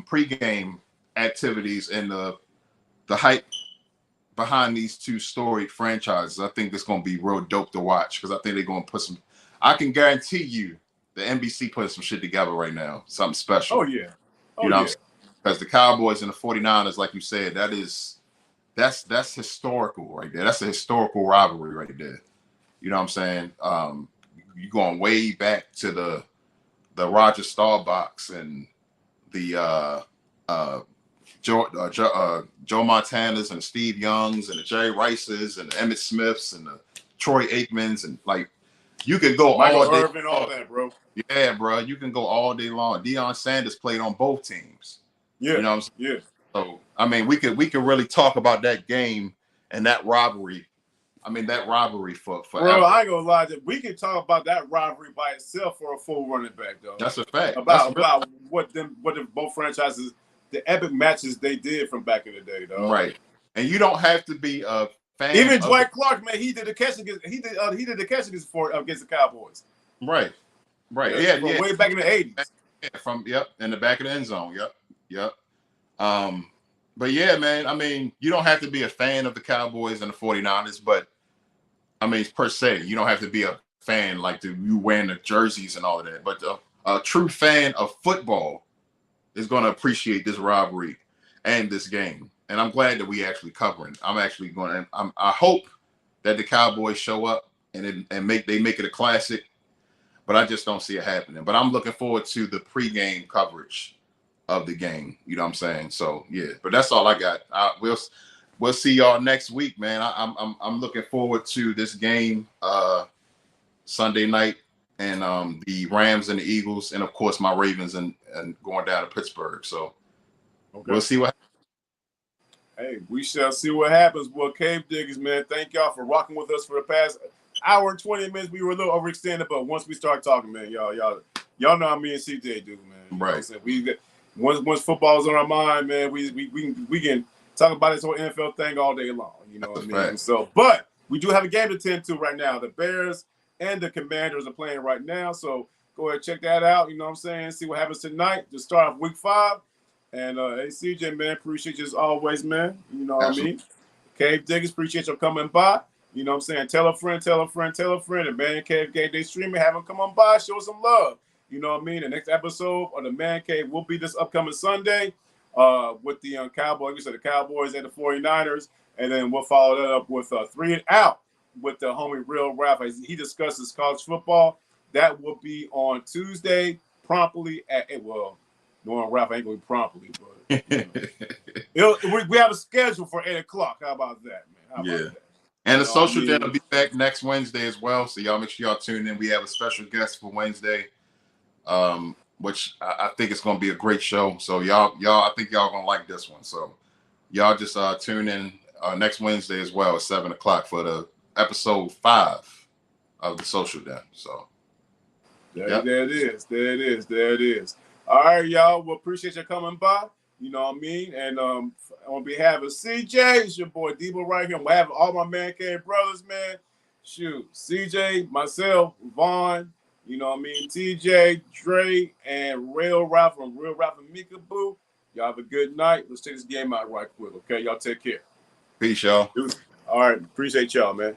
pregame activities and the hype behind these two storied franchises. I think it's going to be real dope to watch because I think they're going to put some. I can guarantee you the NBC putting some shit together right now, something special. Oh yeah, you know, because the Cowboys and the 49ers, like you said, that's historical right there. That's a historical rivalry right there. You know what I'm saying? You're going way back to the Roger Staubachs and the Joe Montanas and the Steve Youngs and the Jerry Rices and the Emmitt Smiths and the Troy Aikmans and like you can go Michael all day. Irvin, all that, bro. Yeah, bro. You can go all day long. Deion Sanders played on both teams. Yeah. You know what I'm saying? Yeah. So I mean, we could really talk about that game and that rivalry. I mean, that rivalry for bro, I ain't gonna lie. We can talk about that rivalry by itself for a full running back, though. That's a fact. About what both franchises, the epic matches they did from back in the day, though. Right. And you don't have to be a fan. Even Dwight Clark, man, he did the catch against against the Cowboys. Right. Yeah. Way back in the 80s. Yeah, in the back of the end zone. Yep. But yeah, man, I mean, you don't have to be a fan of the Cowboys and the 49ers, but I mean, per se, you don't have to be a fan like you wearing the jerseys and all of that. But a true fan of football is going to appreciate this rivalry and this game. And I'm glad that we actually covering. I'm actually going to. I hope that the Cowboys show up and make it a classic. But I just don't see it happening. But I'm looking forward to the pregame coverage of the game. You know what I'm saying? So yeah. But that's all I got. We'll see y'all next week, man. I'm looking forward to this game Sunday night, and the Rams and the Eagles, and of course my Ravens and going down to Pittsburgh. So we'll see what. Hey, we shall see what happens. Well, Cave Diggers, man, thank y'all for rocking with us for the past hour and 20 minutes. We were a little overextended, but once we start talking, man, y'all know how me and CJ do, man. You right. We once football's on our mind, man, we can talk about this whole NFL thing all day long. You know what I mean? Right. So, but we do have a game to tend to right now. The Bears and the Commanders are playing right now. So go ahead and check that out. You know what I'm saying? See what happens tonight to start off week 5. And hey, CJ, man, appreciate you as always, man. You know what Absolutely. I mean? Cave Diggers, appreciate you coming by. You know what I'm saying? Tell a friend, tell a friend, tell a friend. And Mancave Gameday streaming, have them come on by, show some love. You know what I mean? The next episode of the Mancave will be this upcoming Sunday with the Cowboys. You said the Cowboys and the 49ers. And then we'll follow that up with 3 and Out with the homie Real Rap. He discusses college football. That will be on Tuesday promptly at, well, knowing Ralph ain't going to be promptly, but you know, we have a schedule for 8 o'clock. How about that, man? How about that? And the social dinner will be back next Wednesday as well. So y'all make sure y'all tune in. We have a special guest for Wednesday, which I think it's going to be a great show. So y'all, I think y'all going to like this one. So y'all just tune in next Wednesday as well at 7 o'clock for the episode 5 of the social dinner. So there it is. All right, y'all. Well, appreciate you coming by. You know what I mean? And on behalf of CJ, it's your boy Deboe right here. On behalf of all my Mancave brothers, man. Shoot, CJ, myself, Vaughn, you know what I mean? TJ, Dre, and Real Ralph from Real Ralph and Meka Boo. Y'all have a good night. Let's take this game out right quick, okay? Y'all take care. Peace, y'all. All right. Appreciate y'all, man.